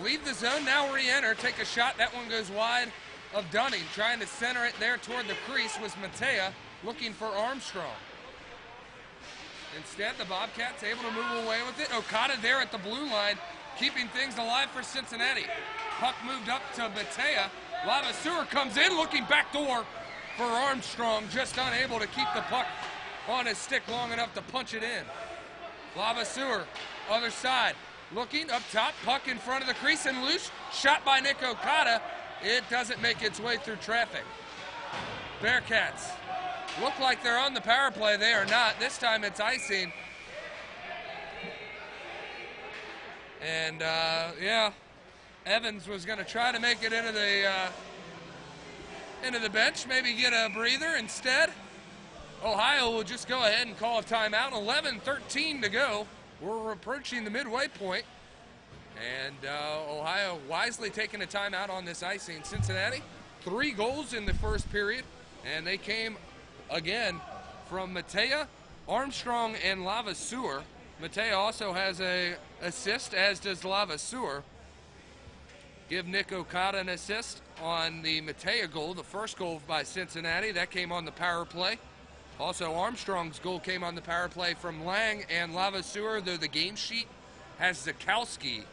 A: leave the zone, now re-enter, take a shot. That one goes wide of Dunning. Trying to center it there toward the crease was Mattea, looking for Armstrong. Instead, the Bobcats able to move away with it. Okada there at the blue line, keeping things alive for Cincinnati. Puck moved up to Mattea. Lavaseur comes in, looking back door for Armstrong, just unable to keep the puck on his stick long enough to punch it in. Lavaseur, other side, looking up top, puck in front of the crease and loose. Shot by Nick Okada. It doesn't make its way through traffic. Bearcats look like they're on the power play. They are not. This time it's icing. And, yeah, Evans was going to try to make it into the bench, maybe get a breather. Instead, Ohio will just go ahead and call a timeout. 11:13 to go. We're approaching the midway point. And Ohio wisely taking a timeout on this icing. Cincinnati, 3 goals in the first period, and they came again from Mattea, Armstrong, and Lavaseur. Mattea also has an assist, as does Lavaseur. Give Nick Okada an assist on the Mattea goal, the first goal by Cincinnati. That came on the power play. Also, Armstrong's goal came on the power play from Lang and Lavaseur, though the game sheet has Zakowski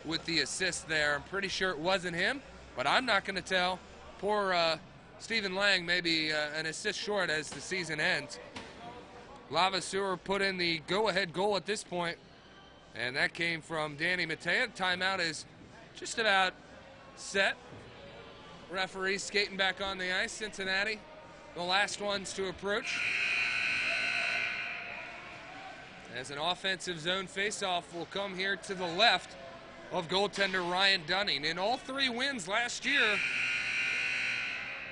A: with the assist there. I'm pretty sure it wasn't him, but I'm not going to tell. Poor Stephen Lang may be an assist short as the season ends. Lavaseur put in the go-ahead goal at this point, and that came from Danny Mattea. Timeout is just about set. Referees skating back on the ice. Cincinnati, the last ones to approach. As an offensive zone faceoff will come here to the left of goaltender Ryan Dunning. In all 3 wins last year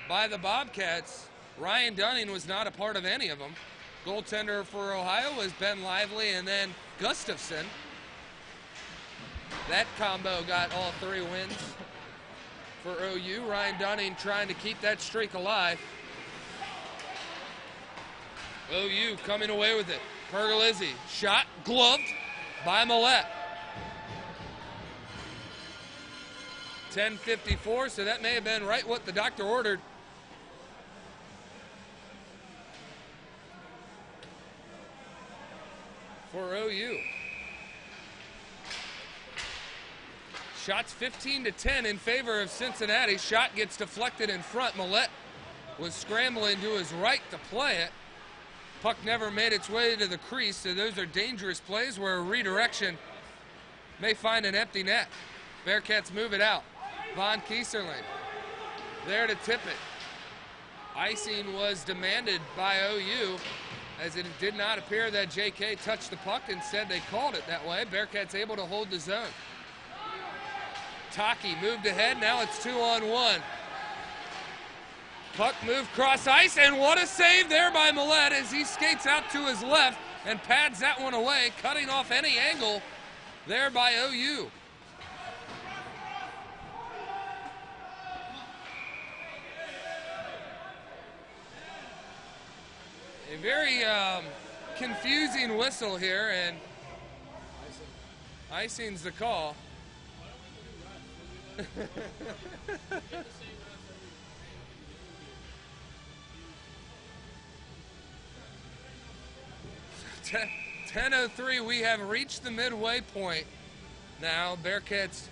A: by the Bobcats, Ryan Dunning was not a part of any of them. Goaltender for Ohio was Ben Lively and then Gustafson. That combo got all 3 wins for OU. Ryan Dunning trying to keep that streak alive. OU coming away with it. Pergolizzi, shot, gloved by Millette. 10:54, so that may have been right what the doctor ordered. For OU. Shots 15-10 in favor of Cincinnati. Shot gets deflected in front. Millette was scrambling to his right to play it. Puck never made its way to the crease, so those are dangerous plays where a redirection may find an empty net. Bearcats move it out. Von Kieserling there to tip it. Icing was demanded by OU, as it did not appear that JK touched the puck. Instead, they called it that way. Bearcats able to hold the zone. Taki moved ahead. Now it's 2-on-1. Puck moved cross ice, and what a save there by Millette as he skates out to his left and pads that one away, cutting off any angle there by OU. A very confusing whistle here, and icing's the call. So 10:03, we have reached the midway point now. Bearcats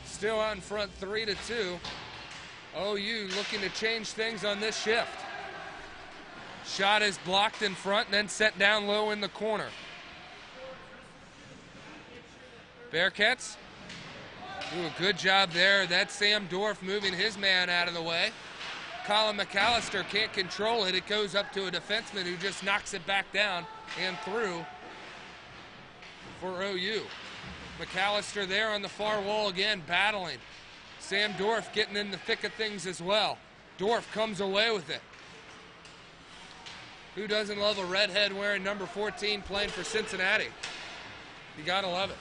A: still out in front 3-2. OU looking to change things on this shift. Shot is blocked in front and then set down low in the corner. Bearcats do a good job there. That's Sam Dorff moving his man out of the way. Colin McAllister can't control it. It goes up to a defenseman who just knocks it back down and through for OU. McAllister there on the far wall again, battling. Sam Dorff getting in the thick of things as well. Dorff comes away with it. Who doesn't love a redhead wearing number 14 playing for Cincinnati? You gotta love it.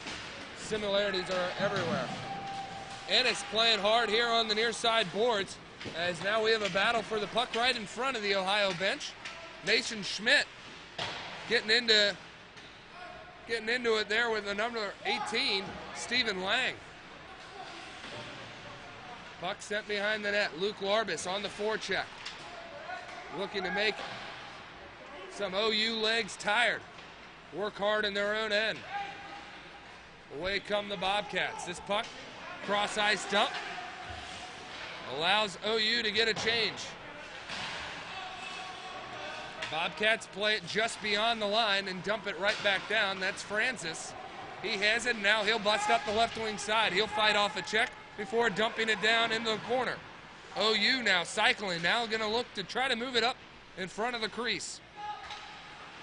A: Similarities are everywhere. Ennis playing hard here on the near side boards, as now we have a battle for the puck right in front of the Ohio bench. Mason Schmidt getting into it there with the number 18, Stephen Lang. Puck sent behind the net. Luke Larbus on the forecheck, looking to make some OU legs tired. Work hard in their own end. Away come the Bobcats. This puck, cross ice dump, allows OU to get a change. Bobcats play it just beyond the line and dump it right back down. That's Francis. He has it, and now he'll bust up the left wing side. He'll fight off a check before dumping it down into the corner. OU now cycling, now going to look to try to move it up in front of the crease.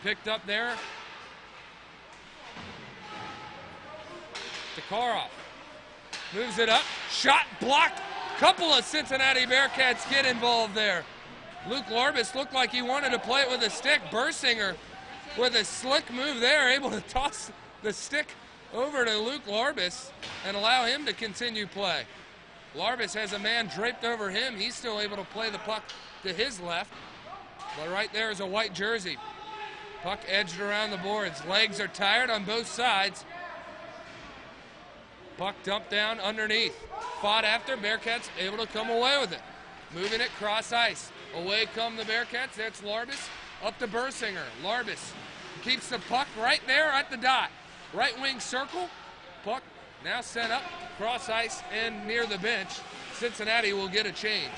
A: Picked up there. Tokarov moves it up, shot blocked. Couple of Cincinnati Bearcats get involved there. Luke Larbus looked like he wanted to play it with a stick. Bursinger with a slick move there, able to toss the stick over to Luke Larbus and allow him to continue play. Larbus has a man draped over him. He's still able to play the puck to his left. But right there is a white jersey. Puck edged around the boards. Legs are tired on both sides. Puck dumped down underneath. Fought after. Bearcats able to come away with it. Moving it cross ice. Away come the Bearcats. That's Larbus. Up to Bursinger. Larbus keeps the puck right there at the dot. Right wing circle. Puck now sent up cross ice and near the bench. Cincinnati will get a change.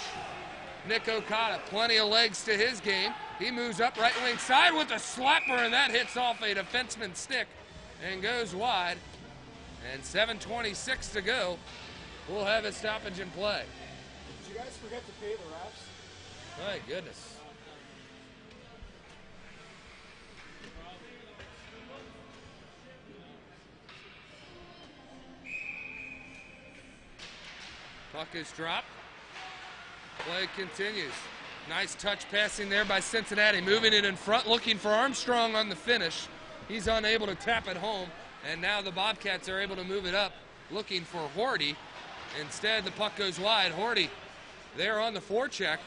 A: Nick Okada, plenty of legs to his game. He moves up right wing side with a slapper, and that hits off a defenseman's stick and goes wide. And 7:26 to go. We'll have a stoppage in play.
C: Did you guys forget to pay the refs?
A: My goodness. Puck is dropped. Play continues. Nice touch passing there by Cincinnati. Moving it in front, looking for Armstrong on the finish. He's unable to tap it home. And now the Bobcats are able to move it up, looking for Horty. Instead, the puck goes wide. Horty there on the forecheck.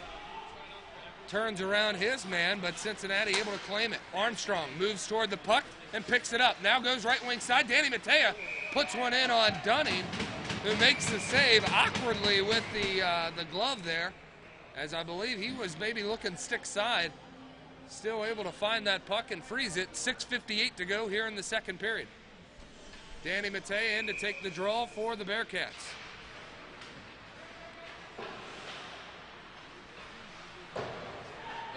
A: Turns around his man, but Cincinnati able to claim it. Armstrong moves toward the puck and picks it up. Now goes right wing side. Danny Matea puts one in on Dunning, who makes the save awkwardly with the glove there, as I believe he was maybe looking stick side. Still able to find that puck and freeze it. 6:58 to go here in the second period. Danny Matea in to take the draw for the Bearcats.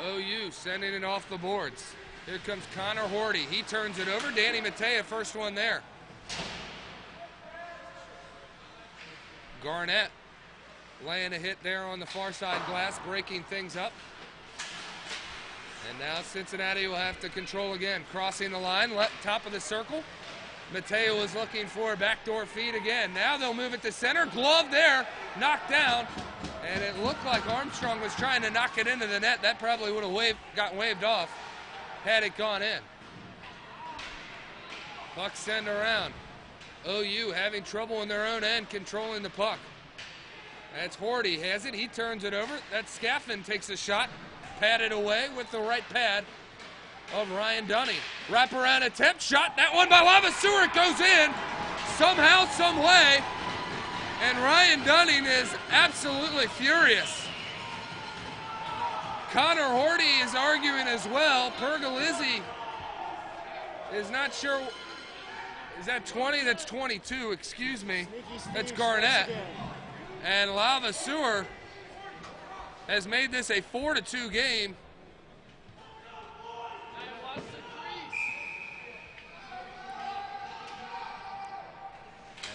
A: OU sending it off the boards. Here comes Connor Horty. He turns it over. Danny Matea, first one there. Garnett laying a hit there on the far side glass, breaking things up. And now Cincinnati will have to control again. Crossing the line, top of the circle. Matea was looking for a backdoor feed again. Now they'll move it to center. Glove there, knocked down. And it looked like Armstrong was trying to knock it into the net. That probably would have got waved off had it gone in. Puck send around. OU having trouble in their own end controlling the puck. That's Horty has it. He turns it over. That Scaffin takes a shot. Padded away with the right pad. of Ryan Dunning. Wraparound attempt, shot, that one by Lavaseur, it goes in somehow, some way, and Ryan Dunning is absolutely furious. Connor Horty is arguing as well. Pergolizzi is not sure. Is that 20? That's 22, excuse me. That's Garnett. And Lavaseur has made this a 4-2 game.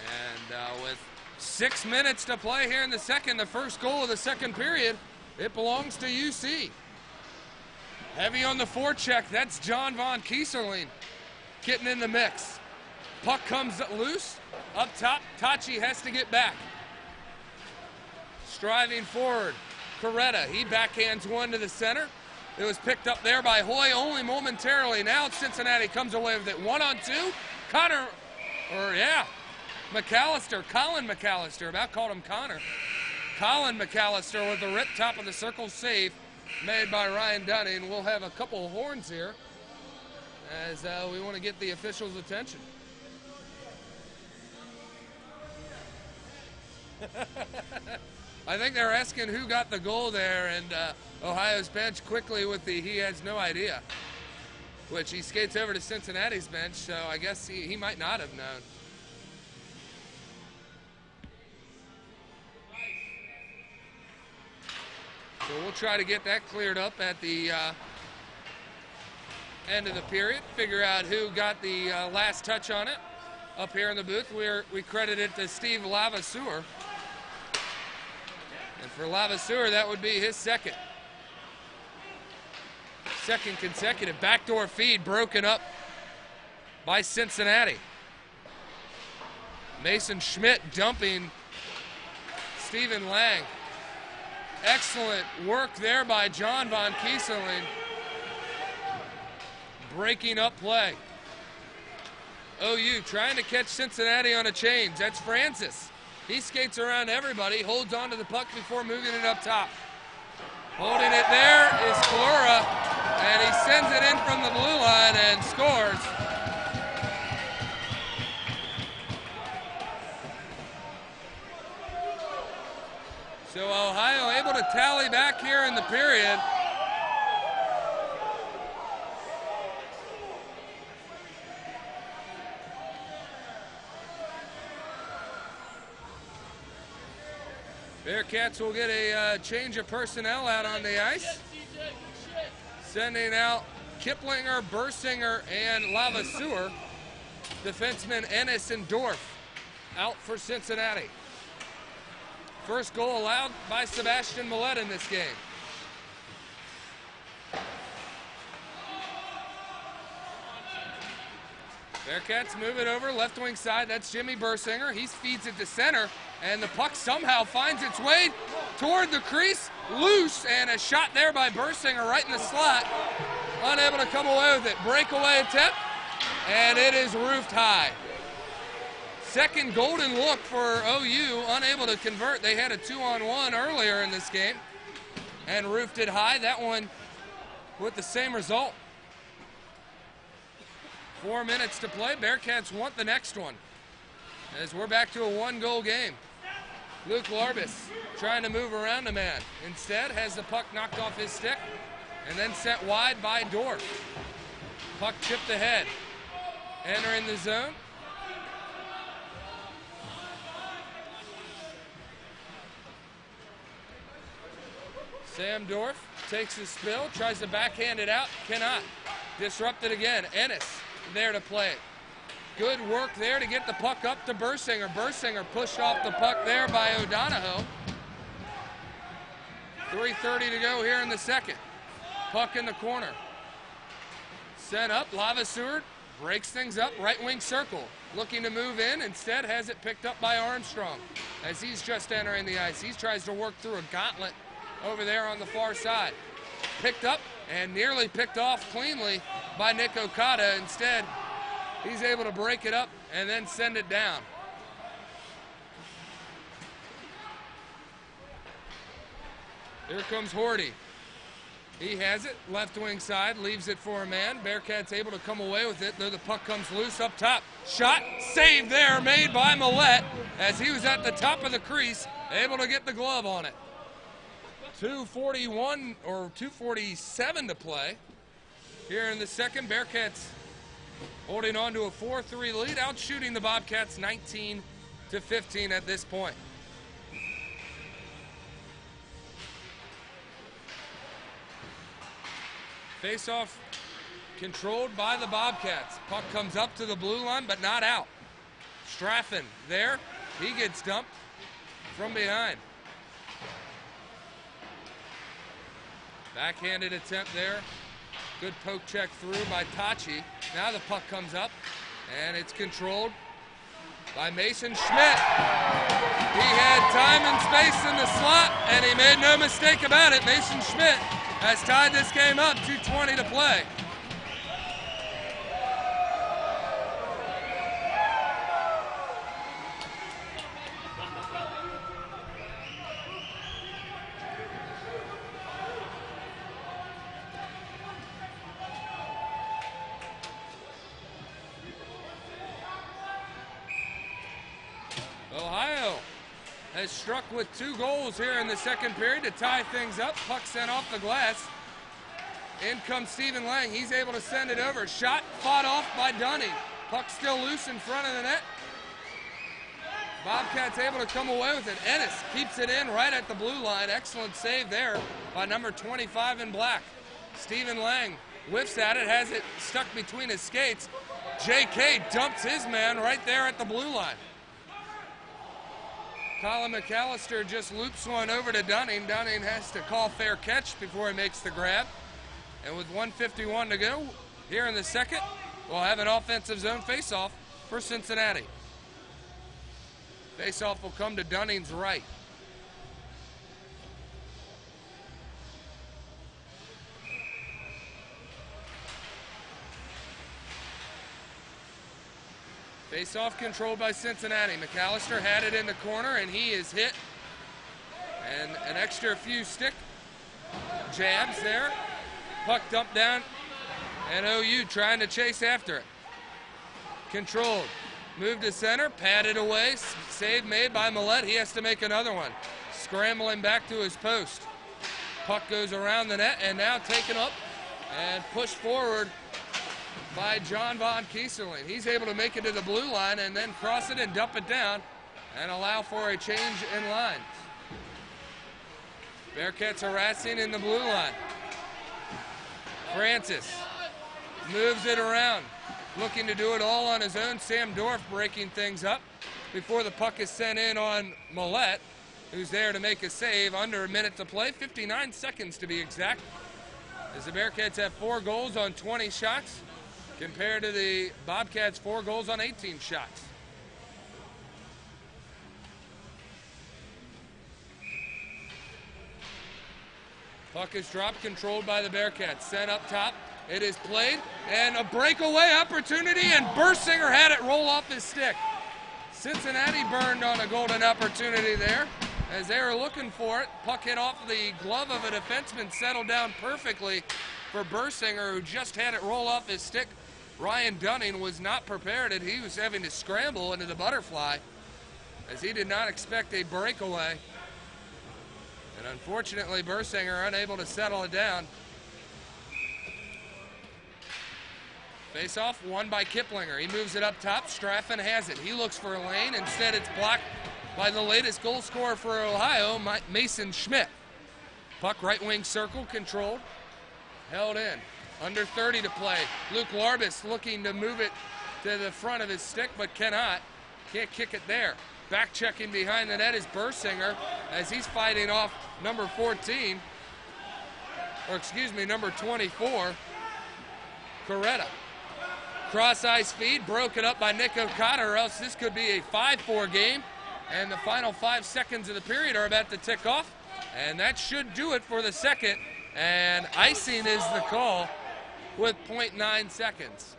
A: And with 6 minutes to play here in the second, the first goal of the second period, it belongs to UC. Heavy on the forecheck, that's John Von Kieserling getting in the mix. Puck comes loose, up top, Tachi has to get back. Striving forward, Coretta, he backhands one to the center. It was picked up there by Hoy only momentarily. Now Cincinnati comes away with it. 1-on-2, McAllister, Colin McAllister, about called him Connor. Colin McAllister with the rip top of the circle save made by Ryan Dunning. We'll have a couple of horns here as we want to get the officials' attention. I think they're asking who got the goal there, and Ohio's bench quickly with the he has no idea, which he skates over to Cincinnati's bench, so I guess he might not have known. So we'll try to get that cleared up at the end of the period, figure out who got the last touch on it. Up here in the booth, we credit it to Steve Lavaseur. And for Lavaseur, that would be his second consecutive backdoor feed broken up by Cincinnati. Mason Schmidt dumping Stephen Lang. Excellent work there by John Von Kieserling. Breaking up play. OU trying to catch Cincinnati on a change. That's Francis. He skates around everybody, holds onto the puck before moving it up top. Holding it there is Flora, and he sends it in from the blue line and scores. So Ohio able to tally back here in the period. Bearcats will get a change of personnel out on the ice. Sending out Kiplinger, Bursinger, and Lavaseur. Defensemen Ennis and Dorf out for Cincinnati. First goal allowed by Sebastian Millette in this game. Bearcats move it over, left wing side, that's Jimmy Bursinger. He feeds it to center, and the puck somehow finds its way toward the crease, loose, and a shot there by Bursinger right in the slot. Unable to come away with it. Breakaway attempt, and it is roofed high. Second golden look for OU, unable to convert. They had a 2-on-1 earlier in this game and roofed it high. That one with the same result. 4 minutes to play. Bearcats want the next one as we're back to a 1-goal game. Luke Larbis trying to move around a man. Instead, has the puck knocked off his stick and then sent wide by Dorf. Puck chipped ahead. Entering the zone. Sam Dorf takes the spill, tries to backhand it out, cannot. Disrupted again. Ennis there to play it. Good work there to get the puck up to Bursinger. Bursinger pushed off the puck there by O'Donohoe. 3:30 to go here in the second. Puck in the corner. Sent up, Lavaseur breaks things up, right wing circle. Looking to move in, instead has it picked up by Armstrong. As he's just entering the ice, he tries to work through a gauntlet over there on the far side. Picked up and nearly picked off cleanly by Nick Okada. Instead, he's able to break it up and then send it down. Here comes Horty. He has it, left wing side, leaves it for a man. Bearcats able to come away with it, though the puck comes loose up top. Shot, save there, made by Millette as he was at the top of the crease, able to get the glove on it. 2:41 or 2:47 to play. Here in the second, Bearcats holding on to a 4-3 lead, out shooting the Bobcats 19-15 at this point. Face-off controlled by the Bobcats. Puck comes up to the blue line, but not out. Straffen there. He gets dumped from behind. Backhanded attempt there. Good poke check through by Tachi. Now the puck comes up, and it's controlled by Mason Schmidt. He had time and space in the slot, and he made no mistake about it. Mason Schmidt has tied this game up, 2:20 to play. Ohio has struck with 2 goals here in the second period to tie things up. Puck sent off the glass. In comes Stephen Lang. He's able to send it over. Shot fought off by Dunning. Puck still loose in front of the net. Bobcats able to come away with it. Ennis keeps it in right at the blue line. Excellent save there by number 25 in black. Stephen Lang whiffs at it, has it stuck between his skates. J.K. dumps his man right there at the blue line. Colin McAllister just loops one over to Dunning. Dunning has to call fair catch before he makes the grab. And with 1:51 to go here in the second, we'll have an offensive zone faceoff for Cincinnati. Faceoff will come to Dunning's right. Face-off controlled by Cincinnati. McAllister had it in the corner, and he is hit. And an extra few stick jabs there. Puck dumped down, and OU trying to chase after it. Controlled. Moved to center, patted away. Save made by Millette. He has to make another one. Scrambling back to his post. Puck goes around the net, and now taken up and pushed forward by John Von Kieserling. He's able to make it to the blue line and then cross it and dump it down and allow for a change in line. Bearcats harassing in the blue line. Francis moves it around, looking to do it all on his own. Sam Dorff breaking things up before the puck is sent in on Millette, who's there to make a save. Under a minute to play, 59 seconds to be exact, as the Bearcats have 4 goals on 20 shots, compared to the Bobcats' 4 goals on 18 shots. Puck is dropped, controlled by the Bearcats. Sent up top. It is played, and a breakaway opportunity, and Bursinger had it roll off his stick. Cincinnati burned on a golden opportunity there as they were looking for it. Puck hit off the glove of a defenseman, settled down perfectly for Bursinger, who just had it roll off his stick. Ryan Dunning was not prepared, and he was having to scramble into the butterfly as he did not expect a breakaway. And unfortunately, Bursinger unable to settle it down. Face-off won by Kiplinger. He moves it up top. Straffen has it. He looks for a lane. Instead, it's blocked by the latest goal scorer for Ohio, Mason Schmidt. Puck right wing circle, controlled, held in. Under 30 to play. Luke Larbus looking to move it to the front of his stick, but cannot. Can't kick it there. Back checking behind the net is Bursinger as he's fighting off number 14, or excuse me, number 24, Coretta. Cross ice feed, broken up by Nick Okada, or else this could be a 5-4 game. And the final 5 seconds of the period are about to tick off. And that should do it for the second. And icing is the call with 0.9 seconds.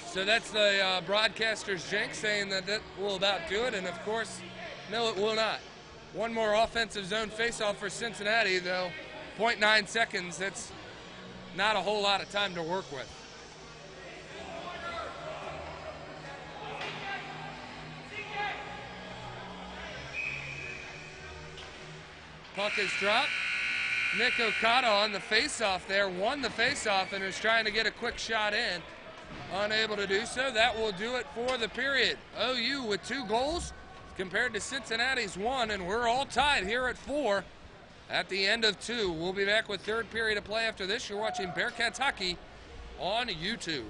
A: So that's the broadcaster's jinx saying that that will about do it. And of course, no, it will not. One more offensive zone faceoff for Cincinnati, though 0.9 seconds, that's not a whole lot of time to work with. Puck is dropped. Nick Okada on the faceoff there, won the faceoff and is trying to get a quick shot in. Unable to do so. That will do it for the period. OU with 2 goals compared to Cincinnati's 1, and we're all tied here at 4 at the end of 2. We'll be back with third period of play after this. You're watching Bearcats hockey on YouTube.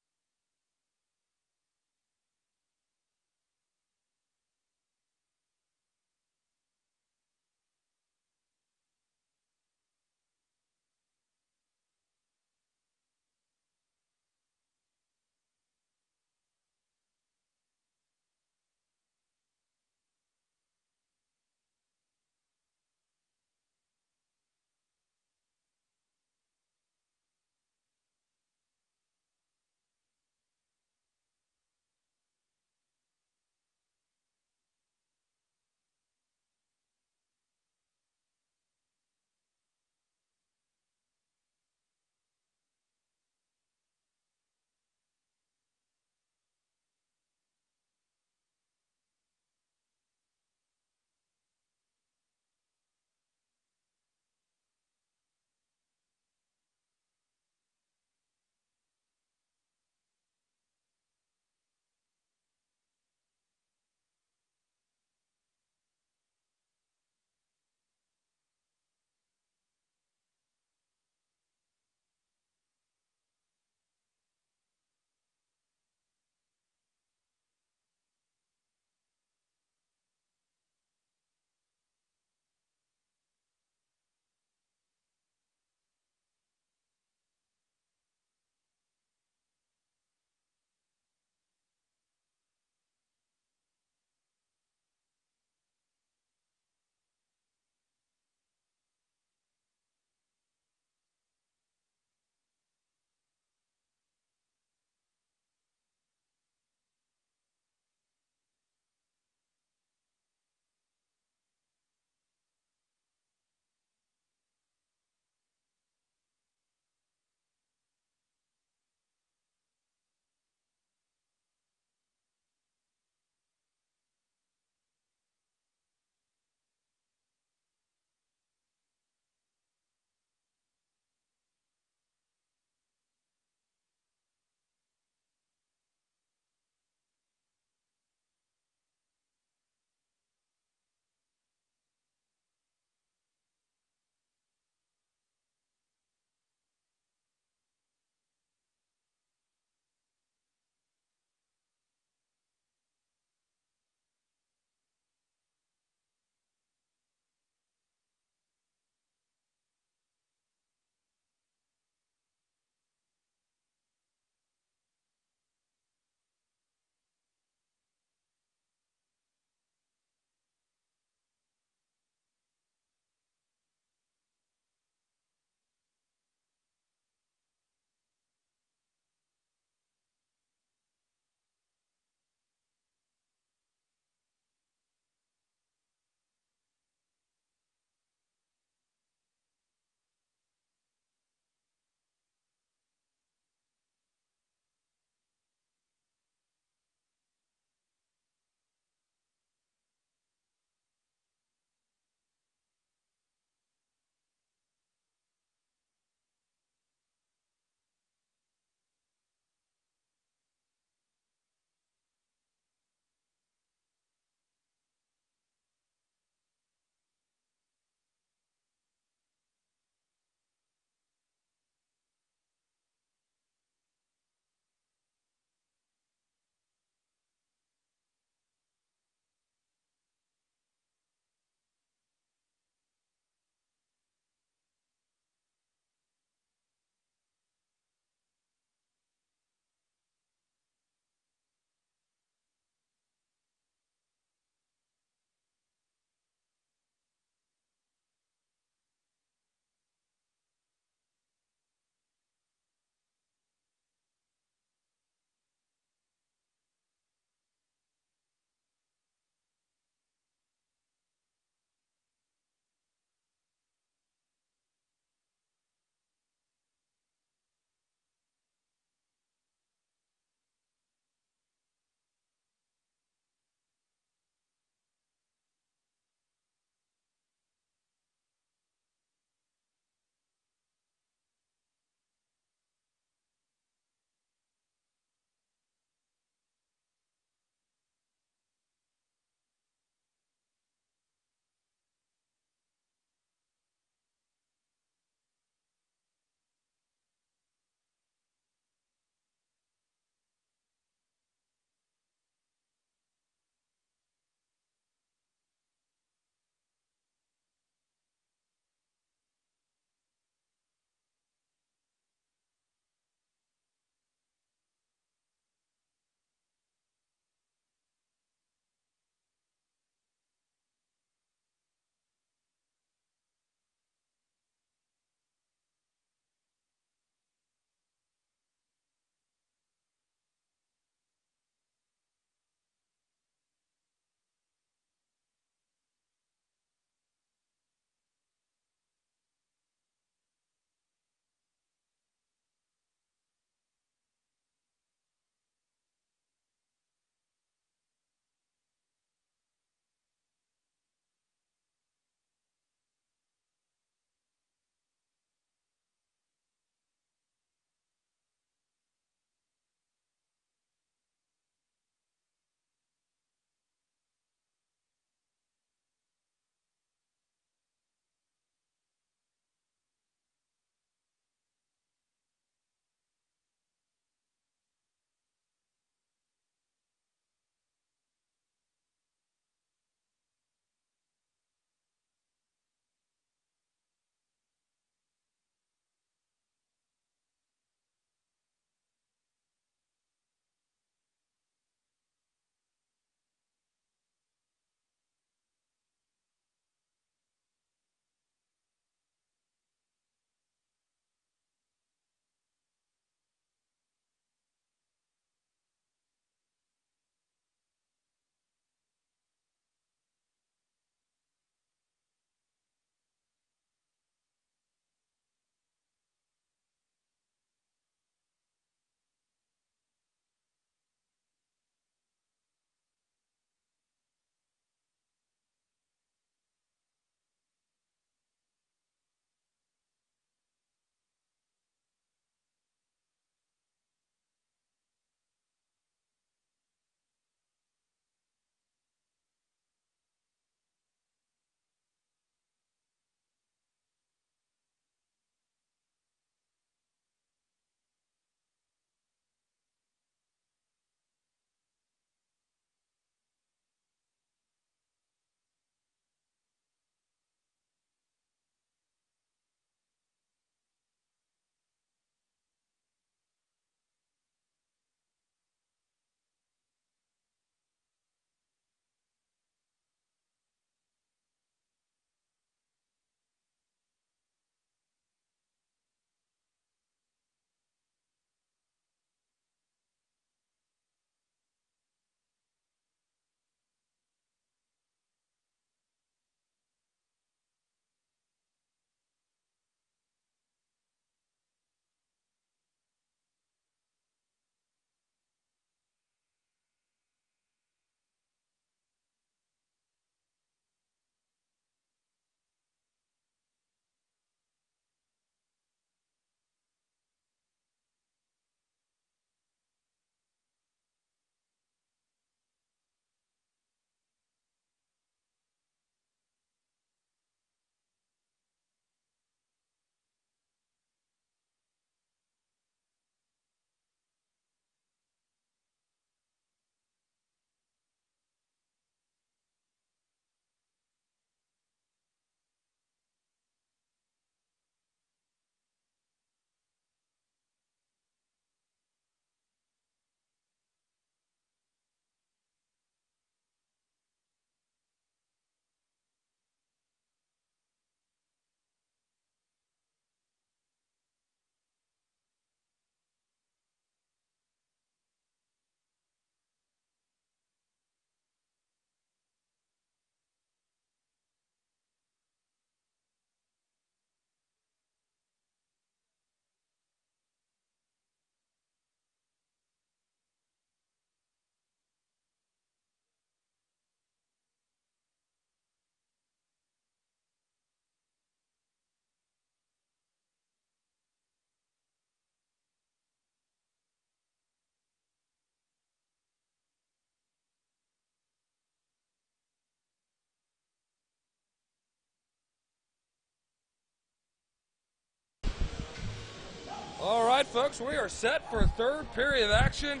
A: right, folks, we are set for third period of action.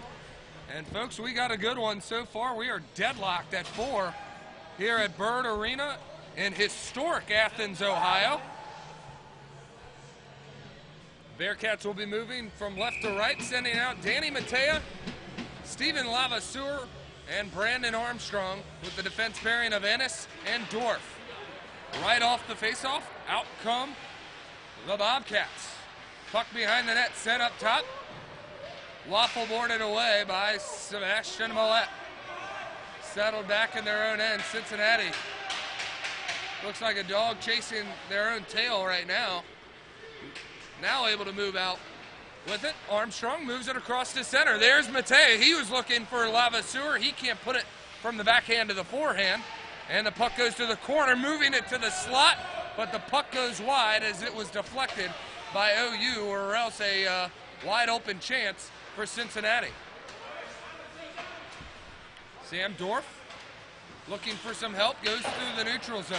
A: And, folks, we got a good one so far. We are deadlocked at 4 here at Bird Arena in historic Athens, Ohio. Bearcats will be moving from left to right, sending out Danny Matea, Steven Lavaseur, and Brandon Armstrong with the defense pairing of Ennis and Dorf. Right off the faceoff, out come the Bobcats. Puck behind the net, set up top. Waffle boarded away by Sebastian Millette. Settled back in their own end. Cincinnati looks like a dog chasing their own tail right now. Now able to move out with it. Armstrong moves it across the center. There's Matea. He was looking for Lavaseur. He can't put it from the backhand to the forehand. And the puck goes to the corner, moving it to the slot. But the puck goes wide as it was deflected by OU, or else a wide open chance for Cincinnati. Sam Dorf looking for some help, goes through the neutral zone.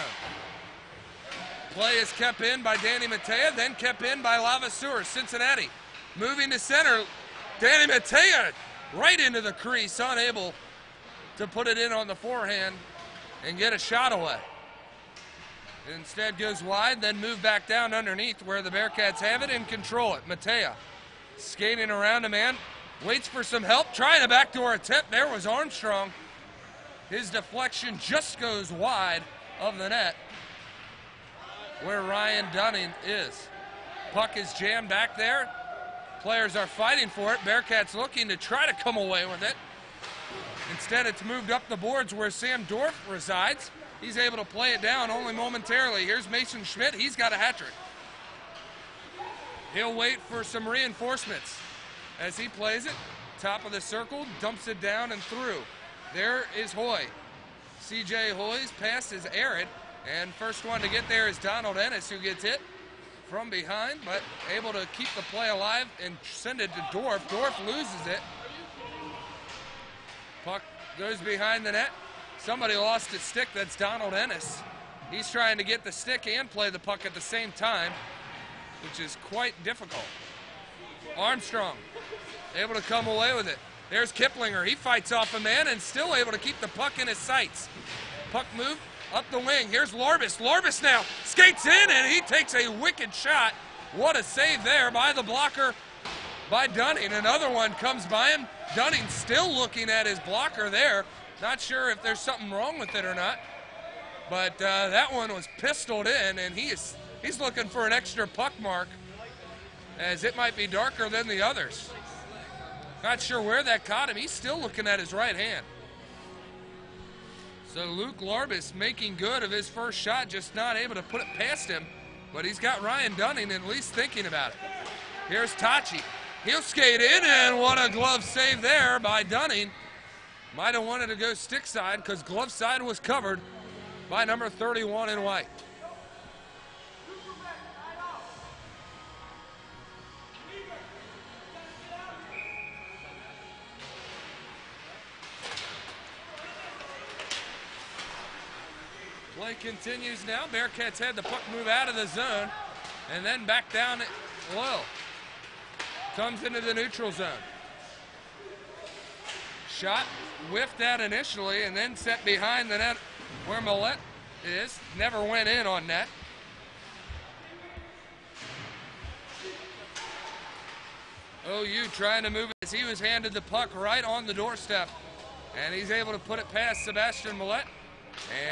A: Play is kept in by Danny Matea, then kept in by Lavaseur. Cincinnati moving to center. Danny Matea right into the crease, unable to put it in on the forehand and get a shot away. Instead goes wide, then move back down underneath where the Bearcats have it and control it. Matea skating around a man, waits for some help, trying a backdoor attempt. There was Armstrong. His deflection just goes wide of the net where Ryan Dunning is. Puck is jammed back there. Players are fighting for it. Bearcats looking to try to come away with it. Instead, it's moved up the boards where Sam Dorf resides. He's able to play it down only momentarily. Here's Mason Schmidt. He's got a hat trick. He'll wait for some reinforcements as he plays it. Top of the circle, dumps it down and through. There is Hoy. C.J. Hoy's pass is arid, and first one to get there is Donald Ennis, who gets hit from behind, but able to keep the play alive and send it to Dorf. Dorf loses it. Puck goes behind the net. Somebody lost his stick. That's Donald Ennis. He's trying to get the stick and play the puck at the same time, which is quite difficult. Armstrong able to come away with it. There's Kiplinger. He fights off a man and still able to keep the puck in his sights. Puck move up the wing. Here's Larbus. Larbus now skates in and he takes a wicked shot. What a save there by the blocker by Dunning. Another one comes by him. Dunning still looking at his blocker there. Not sure if there's something wrong with it or not. But that one was pistoled in, and he's looking for an extra puck mark, as it might be darker than the others. Not sure where that caught him. He's still looking at his right hand. So Luke Larbus making good of his first shot, just not able to put it past him. But he's got Ryan Dunning at least thinking about it. Here's Tachi. He'll skate in, and what a glove save there by Dunning. Might have wanted to go stick side because glove side was covered by number 31 in white. Play continues now. Bearcats had the puck move out of the zone and then back down low. Comes into the neutral zone. Shot whiffed at initially and then set behind the net where Millette is. Never went in on net. OU trying to move it as he was handed the puck right on the doorstep. And he's able to put it past Sebastian Millette.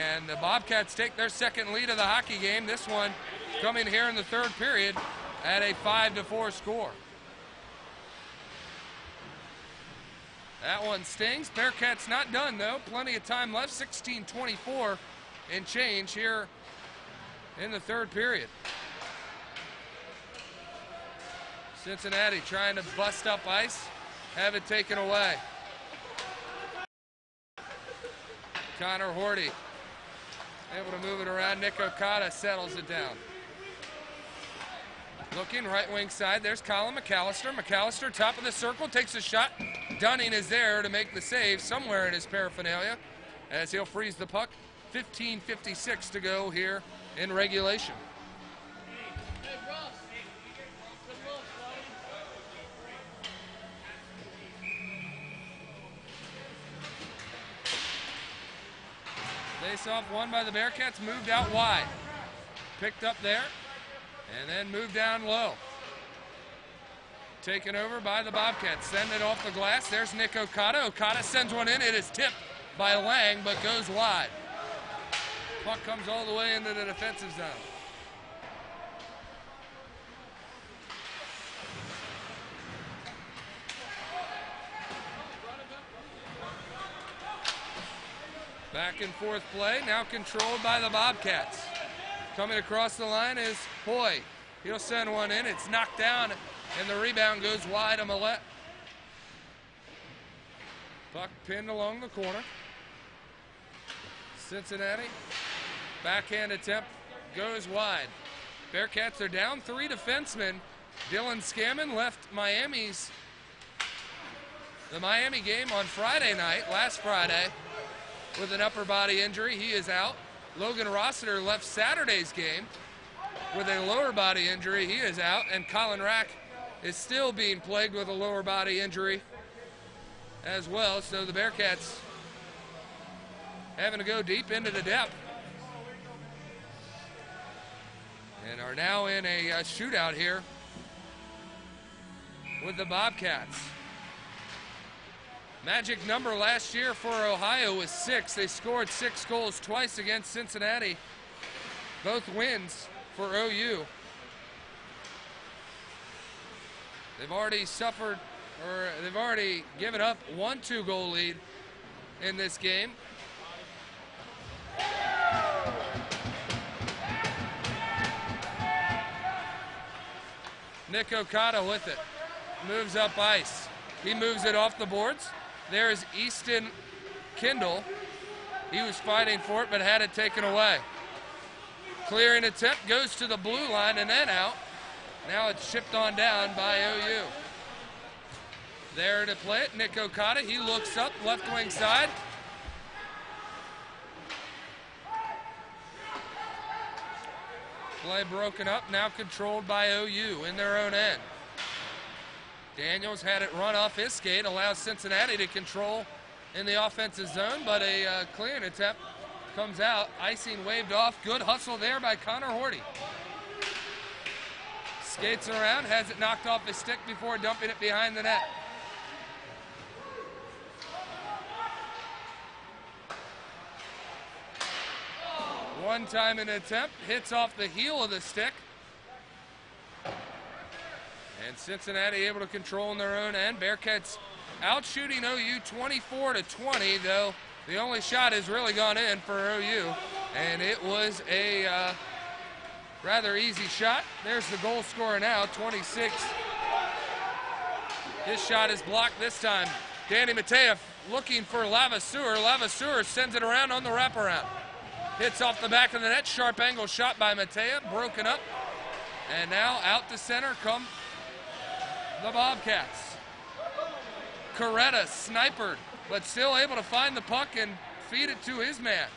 A: And the Bobcats take their second lead of the hockey game. This one coming here in the third period at a 5-4 score. That one stings. Bearcats not done, though. Plenty of time left. 16:24 and change here in the third period. Cincinnati trying to bust up ice, have it taken away. Connor Horty able to move it around. Nick Okada settles it down. Looking right wing side. There's Colin McAllister. McAllister, top of the circle, takes a shot. Dunning is there to make the save somewhere in his paraphernalia as he'll freeze the puck. 15:56 to go here in regulation. Face-off won by the Bearcats, moved out wide. Picked up there, and then moved down low. Taken over by the Bobcats. Send it off the glass. There's Nick Okada. Okada sends one in. It is tipped by Lang, but goes wide. Puck comes all the way into the defensive zone. Back and forth play, now controlled by the Bobcats. Coming across the line is Hoy. He'll send one in. It's knocked down, and the rebound goes wide of Millette. Puck pinned along the corner. Cincinnati, backhand attempt goes wide. Bearcats are down 3 defensemen. Dylan Scammon left the Miami game on Friday night, last Friday, with an upper body injury. He is out. Logan Rossiter left Saturday's game with a lower body injury. He is out. And Colin Rack is still being plagued with a lower body injury as well. So the Bearcats having to go deep into the depth and are now in a shootout here with the Bobcats. Magic number last year for Ohio was 6. They scored 6 goals twice against Cincinnati. Both wins for OU. They've already suffered, or they've already given up 1 2-goal lead in this game. Nick Okada with it. Moves up ice. He moves it off the boards. There's Easton Kindle. He was fighting for it, but had it taken away. Clearing attempt goes to the blue line and then out. Now it's shipped on down by OU. There to play it, Nick Okada. He looks up, left wing side. Play broken up, now controlled by OU in their own end. Daniels had it run off his skate, allows Cincinnati to control in the offensive zone, but a clearing attempt comes out. Icing waved off. Good hustle there by Connor Horty. Skates around, has it knocked off his stick before dumping it behind the net. One time an attempt, hits off the heel of the stick. And Cincinnati able to control in their own end. Bearcats out shooting OU 24-20, though the only shot has really gone in for OU. And it was a rather easy shot. There's the goal scorer now, 26. His shot is blocked this time. Danny Mateev looking for Lavaseur. Lavaseur sends it around on the wraparound. Hits off the back of the net. Sharp angle shot by Mateev. Broken up. And now out to center come the Bobcats. Coretta snipered, but still able to find the puck and feed it to his man.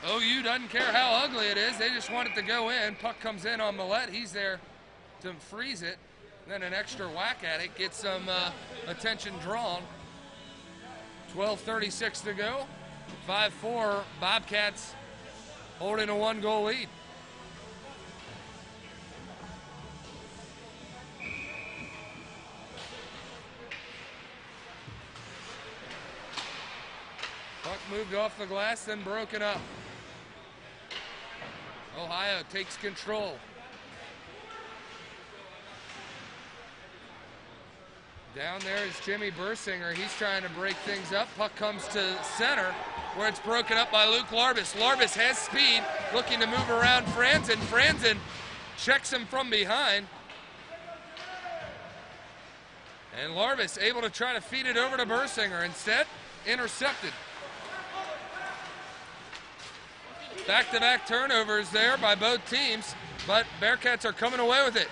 A: OU doesn't care how ugly it is. They just want it to go in. Puck comes in on Millette. He's there to freeze it. Then an extra whack at it. Gets some attention drawn. 12:36 to go. 5-4 Bobcats holding a 1-goal lead. Puck moved off the glass, then broken up. Ohio takes control. Down there is Jimmy Bursinger. He's trying to break things up. Puck comes to center, where it's broken up by Luke Larbus. Larbus has speed, looking to move around Franzen. Franzen checks him from behind. And Larbus able to try to feed it over to Bursinger. Instead, intercepted. Back-to-back turnovers there by both teams, but Bearcats are coming away with it.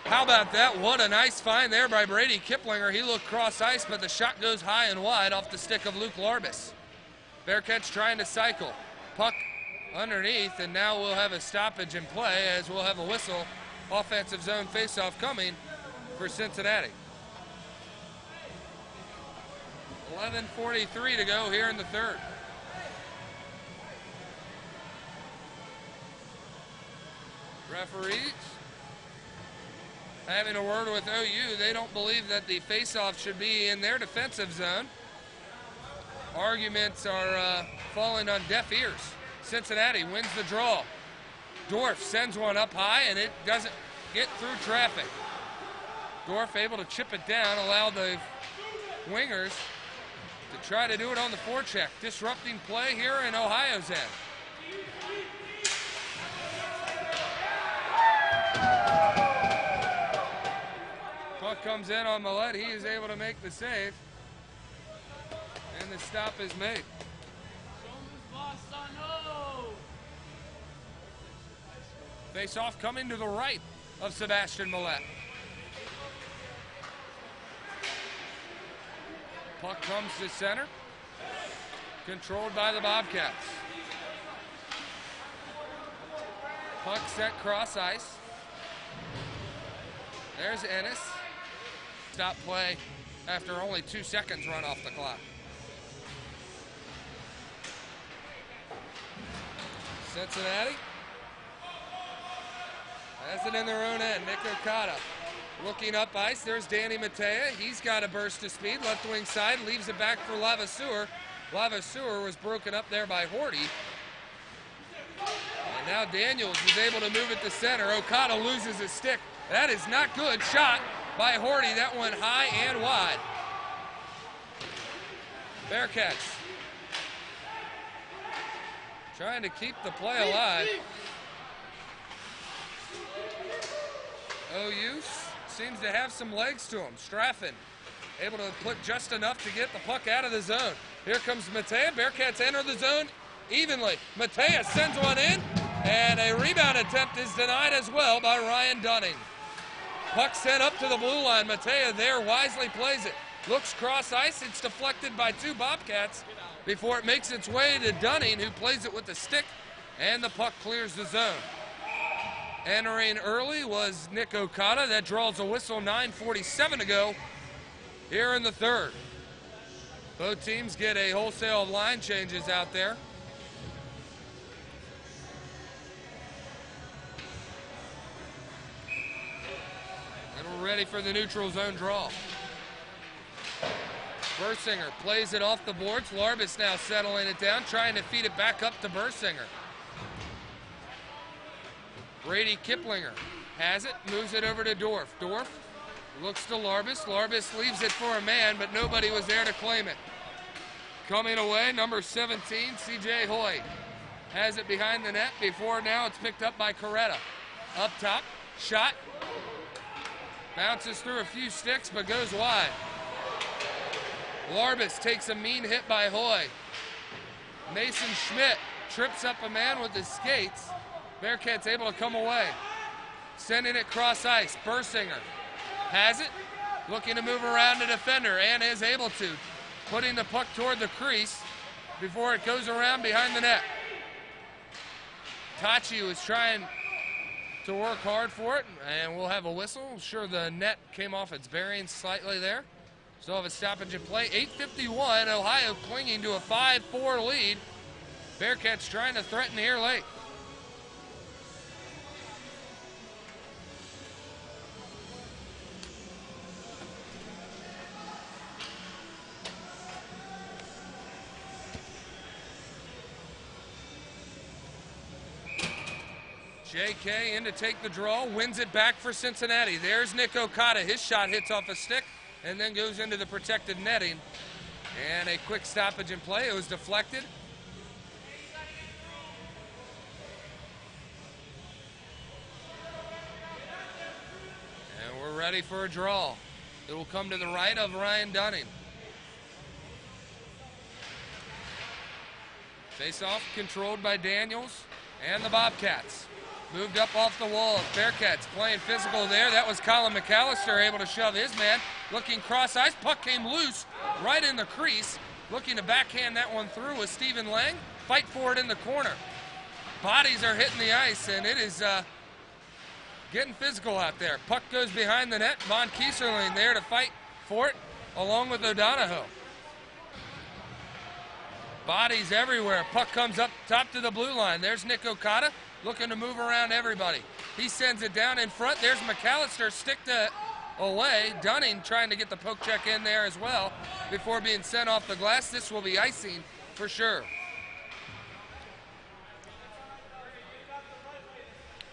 A: How about that? What a nice find there by Brady Kiplinger. He looked cross ice, but the shot goes high and wide off the stick of Luke Larbus. Bearcats trying to cycle. Puck underneath, and now we'll have a stoppage in play as we'll have a whistle. Offensive zone faceoff coming for Cincinnati. 11:43 to go here in the third. Referees having a word with OU. They don't believe that the faceoff should be in their defensive zone. Arguments are falling on deaf ears. Cincinnati wins the draw. Dorf sends one up high, and it doesn't get through traffic. Dorf able to chip it down, allow the wingers to try to do it on the forecheck. Disrupting play here in Ohio's end. Puck comes in on Millette. He is able to make the save. And the stop is made. Face off coming to the right of Sebastian Millette. Puck comes to center. Controlled by the Bobcats. Puck set cross ice. There's Ennis. Stop play after only 2 seconds run off the clock. Cincinnati has it in their own end. Nick Okada looking up ice. There's Danny Matea. He's got a burst of speed. Left wing side, leaves it back for Levasseur. Levasseur was broken up there by Horty. And now Daniels is able to move it to center. Okada loses his stick. That is not good. Shot by Horty. That went high and wide. Bearcats trying to keep the play alive. OU seems to have some legs to him. Straffen able to put just enough to get the puck out of the zone. Here comes Matea. Bearcats enter the zone evenly. Matea sends one in, and a rebound attempt is denied as well by Ryan Dunning. Puck sent up to the blue line. Matea there wisely plays it. Looks cross ice. It's deflected by 2 Bobcats before it makes its way to Dunning, who plays it with the stick, and the puck clears the zone. Entering early was Nick Okada. That draws a whistle. 9:47 to go here in the third. Both teams get a wholesale of line changes out there. And we're ready for the neutral zone draw. Bursinger plays it off the boards. Larbus now settling it down, trying to feed it back up to Bursinger. Brady Kiplinger has it, moves it over to Dorf. Dorf looks to Larbus. Larbus leaves it for a man, but nobody was there to claim it. Coming away, number 17, C.J. Hoy has it behind the net. Before now, it's picked up by Coretta. Up top, shot. Bounces through a few sticks, but goes wide. Larbus takes a mean hit by Hoy. Mason Schmidt trips up a man with his skates. Bearcats able to come away. Sending it cross ice. Bursinger has it. Looking to move around the defender and is able to. Putting the puck toward the crease before it goes around behind the net. Tachi was trying to work hard for it, and we'll have a whistle. I'm sure the net came off its bearings slightly there. Still have a stoppage in play. 8:51, Ohio clinging to a 5-4 lead. Bearcats trying to threaten here late. JK in to take the draw, wins it back for Cincinnati. There's Nick Okada. His shot hits off a stick and then goes into the protected netting. And a quick stoppage in play. It was deflected. And we're ready for a draw. It will come to the right of Ryan Dunning. Face-off controlled by Daniels and the Bobcats. Moved up off the wall. Bearcats playing physical there. That was Colin McAllister able to shove his man. Looking cross ice. Puck came loose right in the crease. Looking to backhand that one through with Stephen Lang. Fight for it in the corner. Bodies are hitting the ice, and it is getting physical out there. Puck goes behind the net. Von Kieserling there to fight for it, along with O'Donohoe. Bodies everywhere. Puck comes up top to the blue line. There's Nick Okada looking to move around everybody. He sends it down in front. There's McAllister sticked away. Dunning trying to get the poke check in there as well before being sent off the glass. This will be icing for sure.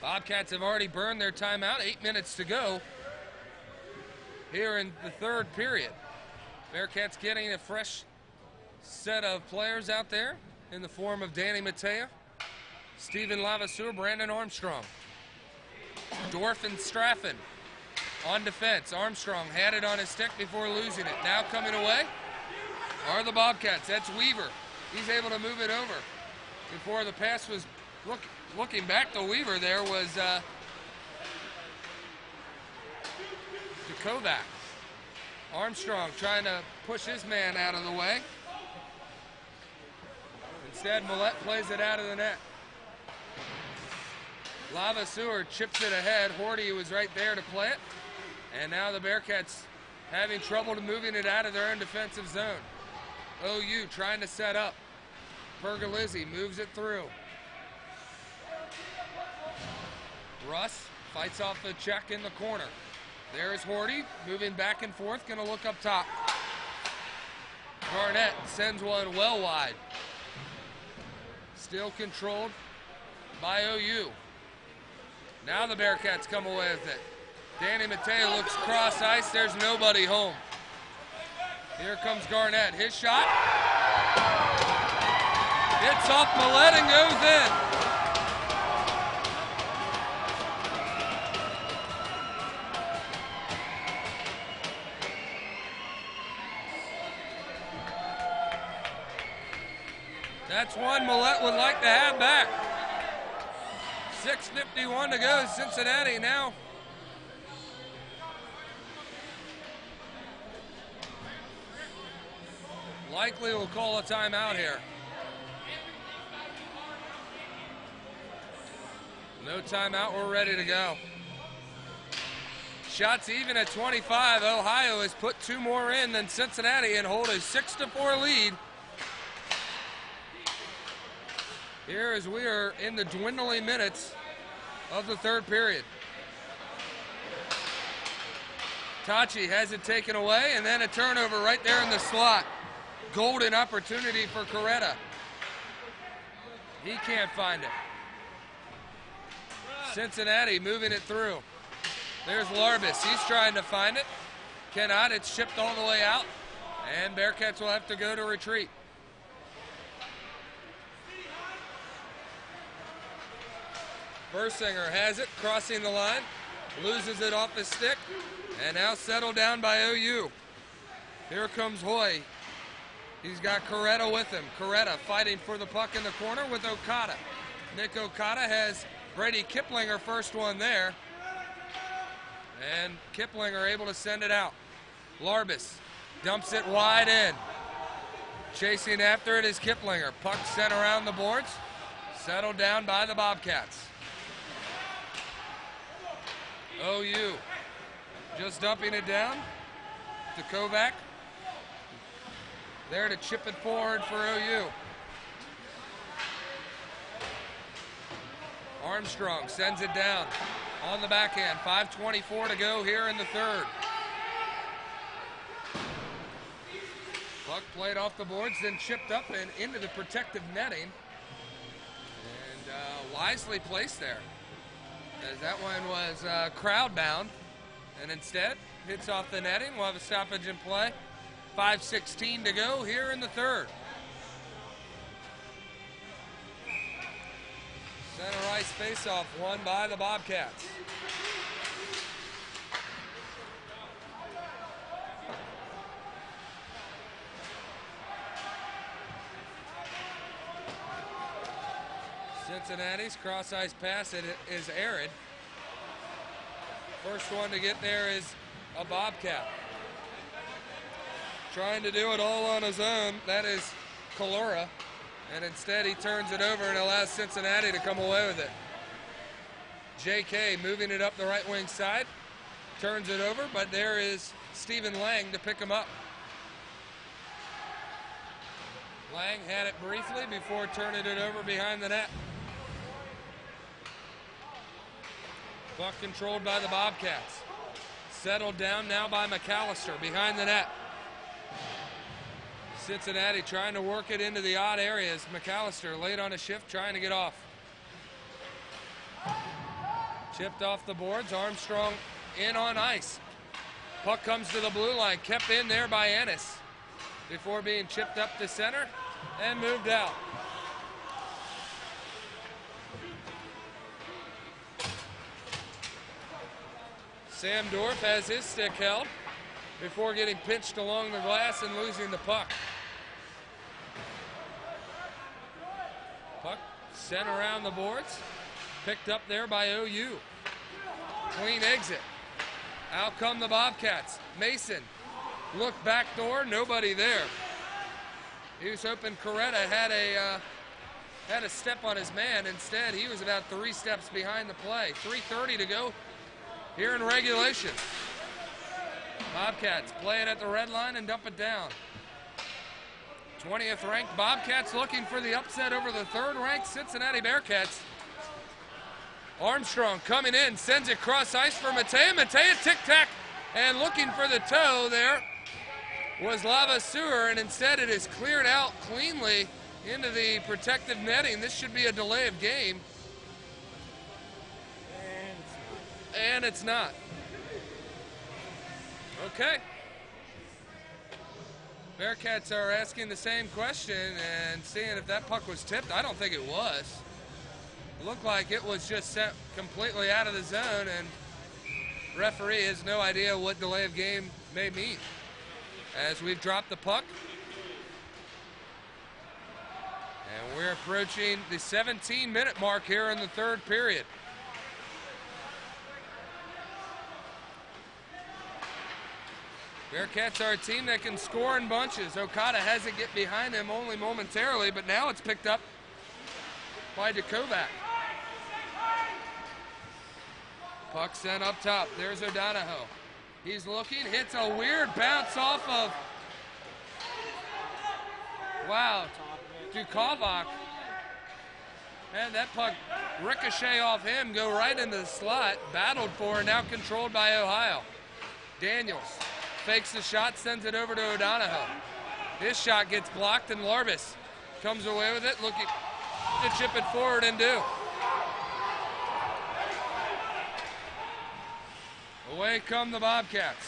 A: Bobcats have already burned their timeout. 8 minutes to go here in the third period. Bearcats getting a fresh set of players out there in the form of Danny Matea, Stephen Lavaseur, Brandon Armstrong. Dorf and Straffen on defense. Armstrong had it on his stick before losing it. Now coming away are the Bobcats. That's Weaver. He's able to move it over before the pass was looking back to Weaver. There was Kovac. Armstrong trying to push his man out of the way. Instead, Millette plays it out of the net. Lavaseur chips it ahead. Horty was right there to play it. And now the Bearcats having trouble moving it out of their own defensive zone. OU trying to set up. Pergolizzi moves it through. Russ fights off the check in the corner. There's Horty moving back and forth, gonna look up top. Garnett sends one well wide. Still controlled by OU. Now the Bearcats come away with it. Danny Matea looks cross ice. There's nobody home. Here comes Garnett. His shot. It's off Millette and goes in. That's one Millette would like to have back. 6:51 to go. Cincinnati now likely will call a timeout here. No timeout, we're ready to go. Shots even at 25. Ohio has put 2 more in than Cincinnati and hold a 6-4 lead. Here as we are in the dwindling minutes of the third period. Tachi has it taken away, and then a turnover right there in the slot. Golden opportunity for Coretta. He can't find it. Cincinnati moving it through. There's Larbus. He's trying to find it. Cannot. It's shipped all the way out, and Bearcats will have to go to retreat. Bersinger has it, crossing the line, loses it off his stick, and now settled down by OU. Here comes Hoy. He's got Coretta with him. Coretta fighting for the puck in the corner with Okada. Nick Okada has Brady Kiplinger first one there, and Kiplinger able to send it out. Larbus dumps it wide in. Chasing after it is Kiplinger. Puck sent around the boards, settled down by the Bobcats. OU just dumping it down to Kovac. There to chip it forward for OU. Armstrong sends it down on the backhand. 5:24 to go here in the third. Puck played off the boards, then chipped up and into the protective netting. And wisely placed there, as that one was crowd bound, and instead hits off the netting. We'll have a stoppage in play. 5:16 to go here in the third. Center ice faceoff won by the Bobcats. Cincinnati's cross ice pass is arid. First one to get there is a Bobcat. Trying to do it all on his own, that is Kalura. And instead he turns it over and allows Cincinnati to come away with it. JK moving it up the right wing side, turns it over, but there is Stephen Lang to pick him up. Lang had it briefly before turning it over behind the net. Puck controlled by the Bobcats. Settled down now by McAllister behind the net. Cincinnati trying to work it into the odd areas. McAllister late on a shift trying to get off. Chipped off the boards. Armstrong in on ice. Puck comes to the blue line. Kept in there by Ennis before being chipped up to center and moved out. Sam Dorf has his stick held before getting pinched along the glass and losing the puck. Puck sent around the boards, picked up there by OU. Clean exit. Out come the Bobcats. Mason, look back door, nobody there. He was hoping Coretta had a step on his man. Instead, he was about 3 steps behind the play. 3:30 to go here in regulation. Bobcats play it at the red line and dump it down. 20th ranked Bobcats looking for the upset over the 3rd ranked Cincinnati Bearcats. Armstrong coming in, sends it cross ice for Matea. Matea tic-tac and looking for the toe there was Lavasseur, and instead it is cleared out cleanly into the protective netting. This should be a delay of game. And it's not. Okay. Bearcats are asking the same question and seeing if that puck was tipped. I don't think it was. It looked like it was just sent completely out of the zone, and referee has no idea what delay of game may mean. As we've dropped the puck. And we're approaching the 17-minute mark here in the 3rd period. Bearcats are a team that can score in bunches. Okada has it get behind him only momentarily, but now it's picked up by Jakovac. Puck sent up top. There's O'Donohoe. He's looking, hits a weird bounce off of, wow, Dukovac. And that puck ricochet off him, go right into the slot. Battled for, now controlled by Ohio. Daniels fakes the shot, sends it over to O'Donohoe. His shot gets blocked, and Larbus comes away with it, looking to chip it forward and do. Away come the Bobcats.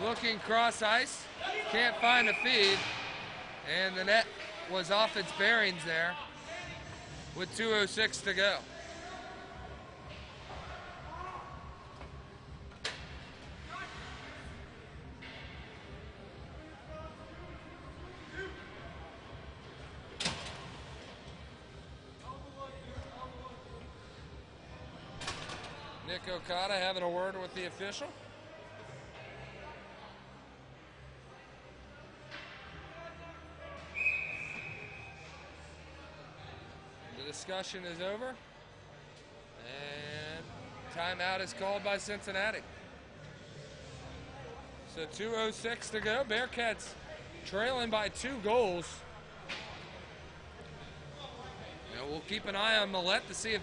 A: Looking cross ice, can't find a feed, and the net was off its bearings there with 2:06 to go. Nick Okada having a word with the official. The discussion is over, and timeout is called by Cincinnati. So 2:06 to go. Bearcats trailing by 2 goals. Now we'll keep an eye on Millette to see if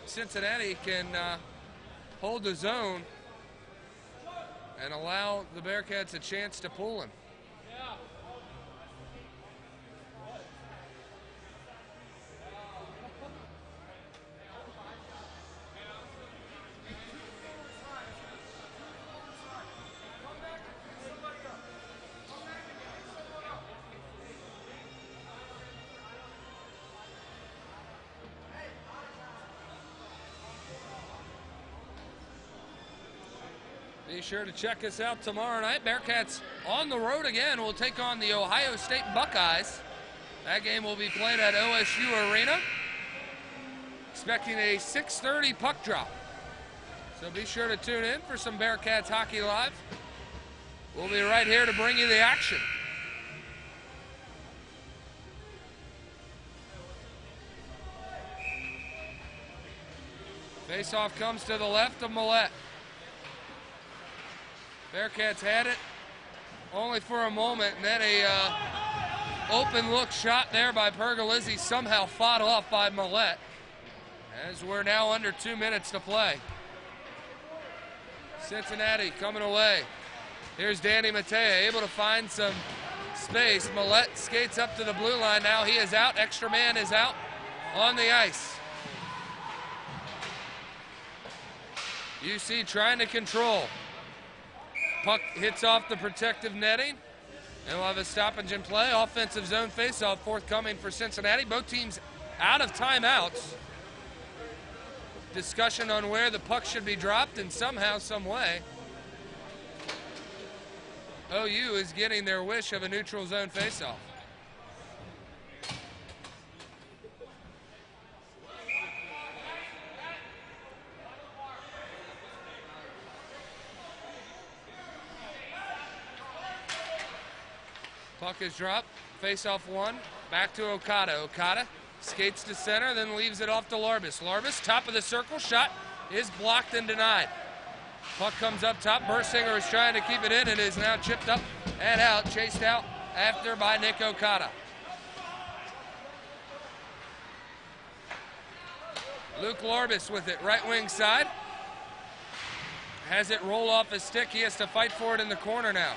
A: Cincinnati can hold the zone and allow the Bearcats a chance to pull him. Be sure to check us out tomorrow night. Bearcats on the road again will take on the Ohio State Buckeyes. That game will be played at OSU Arena. Expecting a 6:30 puck drop. So be sure to tune in for some Bearcats Hockey Live. We'll be right here to bring you the action. Faceoff comes to the left of Millette. Bearcats had it only for a moment, and then a open look shot there by Pergolizzi, somehow fought off by Millette. As we're now under 2 minutes to play. Cincinnati coming away. Here's Danny Matea able to find some space. Millette skates up to the blue line. Now he is out. Extra man is out on the ice. UC trying to control. Puck hits off the protective netting. And we'll have a stoppage in play. Offensive zone faceoff forthcoming for Cincinnati. Both teams out of timeouts. Discussion on where the puck should be dropped, and somehow, some way, OU is getting their wish of a neutral zone faceoff. Puck is dropped. Faceoff one. Back to Okada. Okada skates to center, then leaves it off to Larbus. Larbus, top of the circle. Shot is blocked and denied. Puck comes up top. Bursinger is trying to keep it in. It is now chipped up and out. Chased out after by Nick Okada. Luke Larbus with it. Right wing side. Has it roll off his stick. He has to fight for it in the corner now.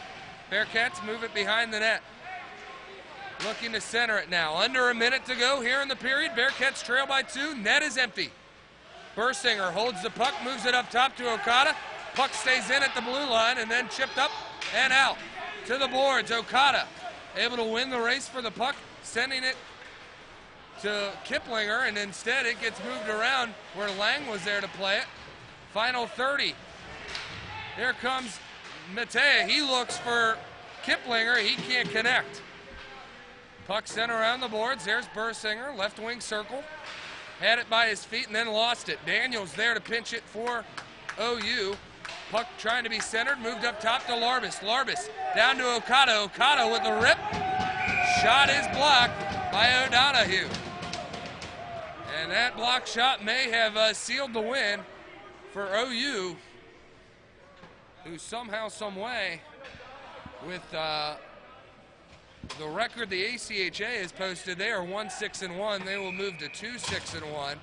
A: Bearcats move it behind the net. Looking to center it now. Under a minute to go here in the period. Bearcats trail by 2. Net is empty. Bursinger holds the puck, moves it up top to Okada. Puck stays in at the blue line and then chipped up and out to the boards. Okada able to win the race for the puck, sending it to Kiplinger, and instead it gets moved around where Lang was there to play it. Final 30. Here comes Matea. He looks for Kiplinger. He can't connect. Puck sent around the boards. There's Bursinger, left wing circle. Had it by his feet and then lost it. Daniels there to pinch it for OU. Puck trying to be centered, moved up top to Larbus. Larbus down to Okada. Okada with the rip. Shot is blocked by O'Donohue. And that block shot may have sealed the win for OU, who somehow, some way, with the record the ACHA has posted, they are 1-6-1. They will move to 2-6-1.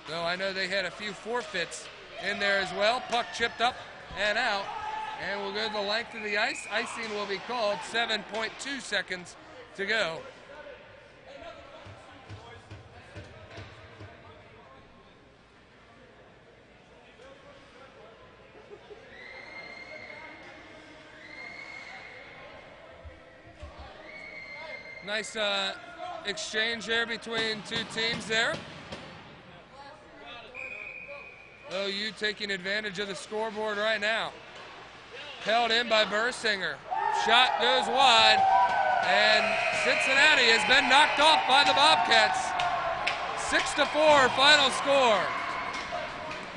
A: Though I know they had a few forfeits in there as well. Puck chipped up and out. And we'll go to the length of the ice. Icing will be called. 7.2 seconds to go. Nice exchange there between two teams there. OU taking advantage of the scoreboard right now. Held in by Bursinger. Shot goes wide, and Cincinnati has been knocked off by the Bobcats. 6-4 final score.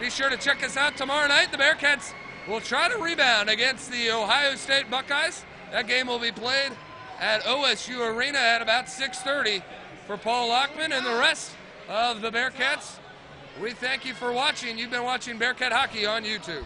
A: Be sure to check us out tomorrow night. The Bearcats will try to rebound against the Ohio State Buckeyes. That game will be played at OSU Arena at about 6:30. For Paul Lockman and the rest of the Bearcats, we thank you for watching. You've been watching Bearcat Hockey on YouTube.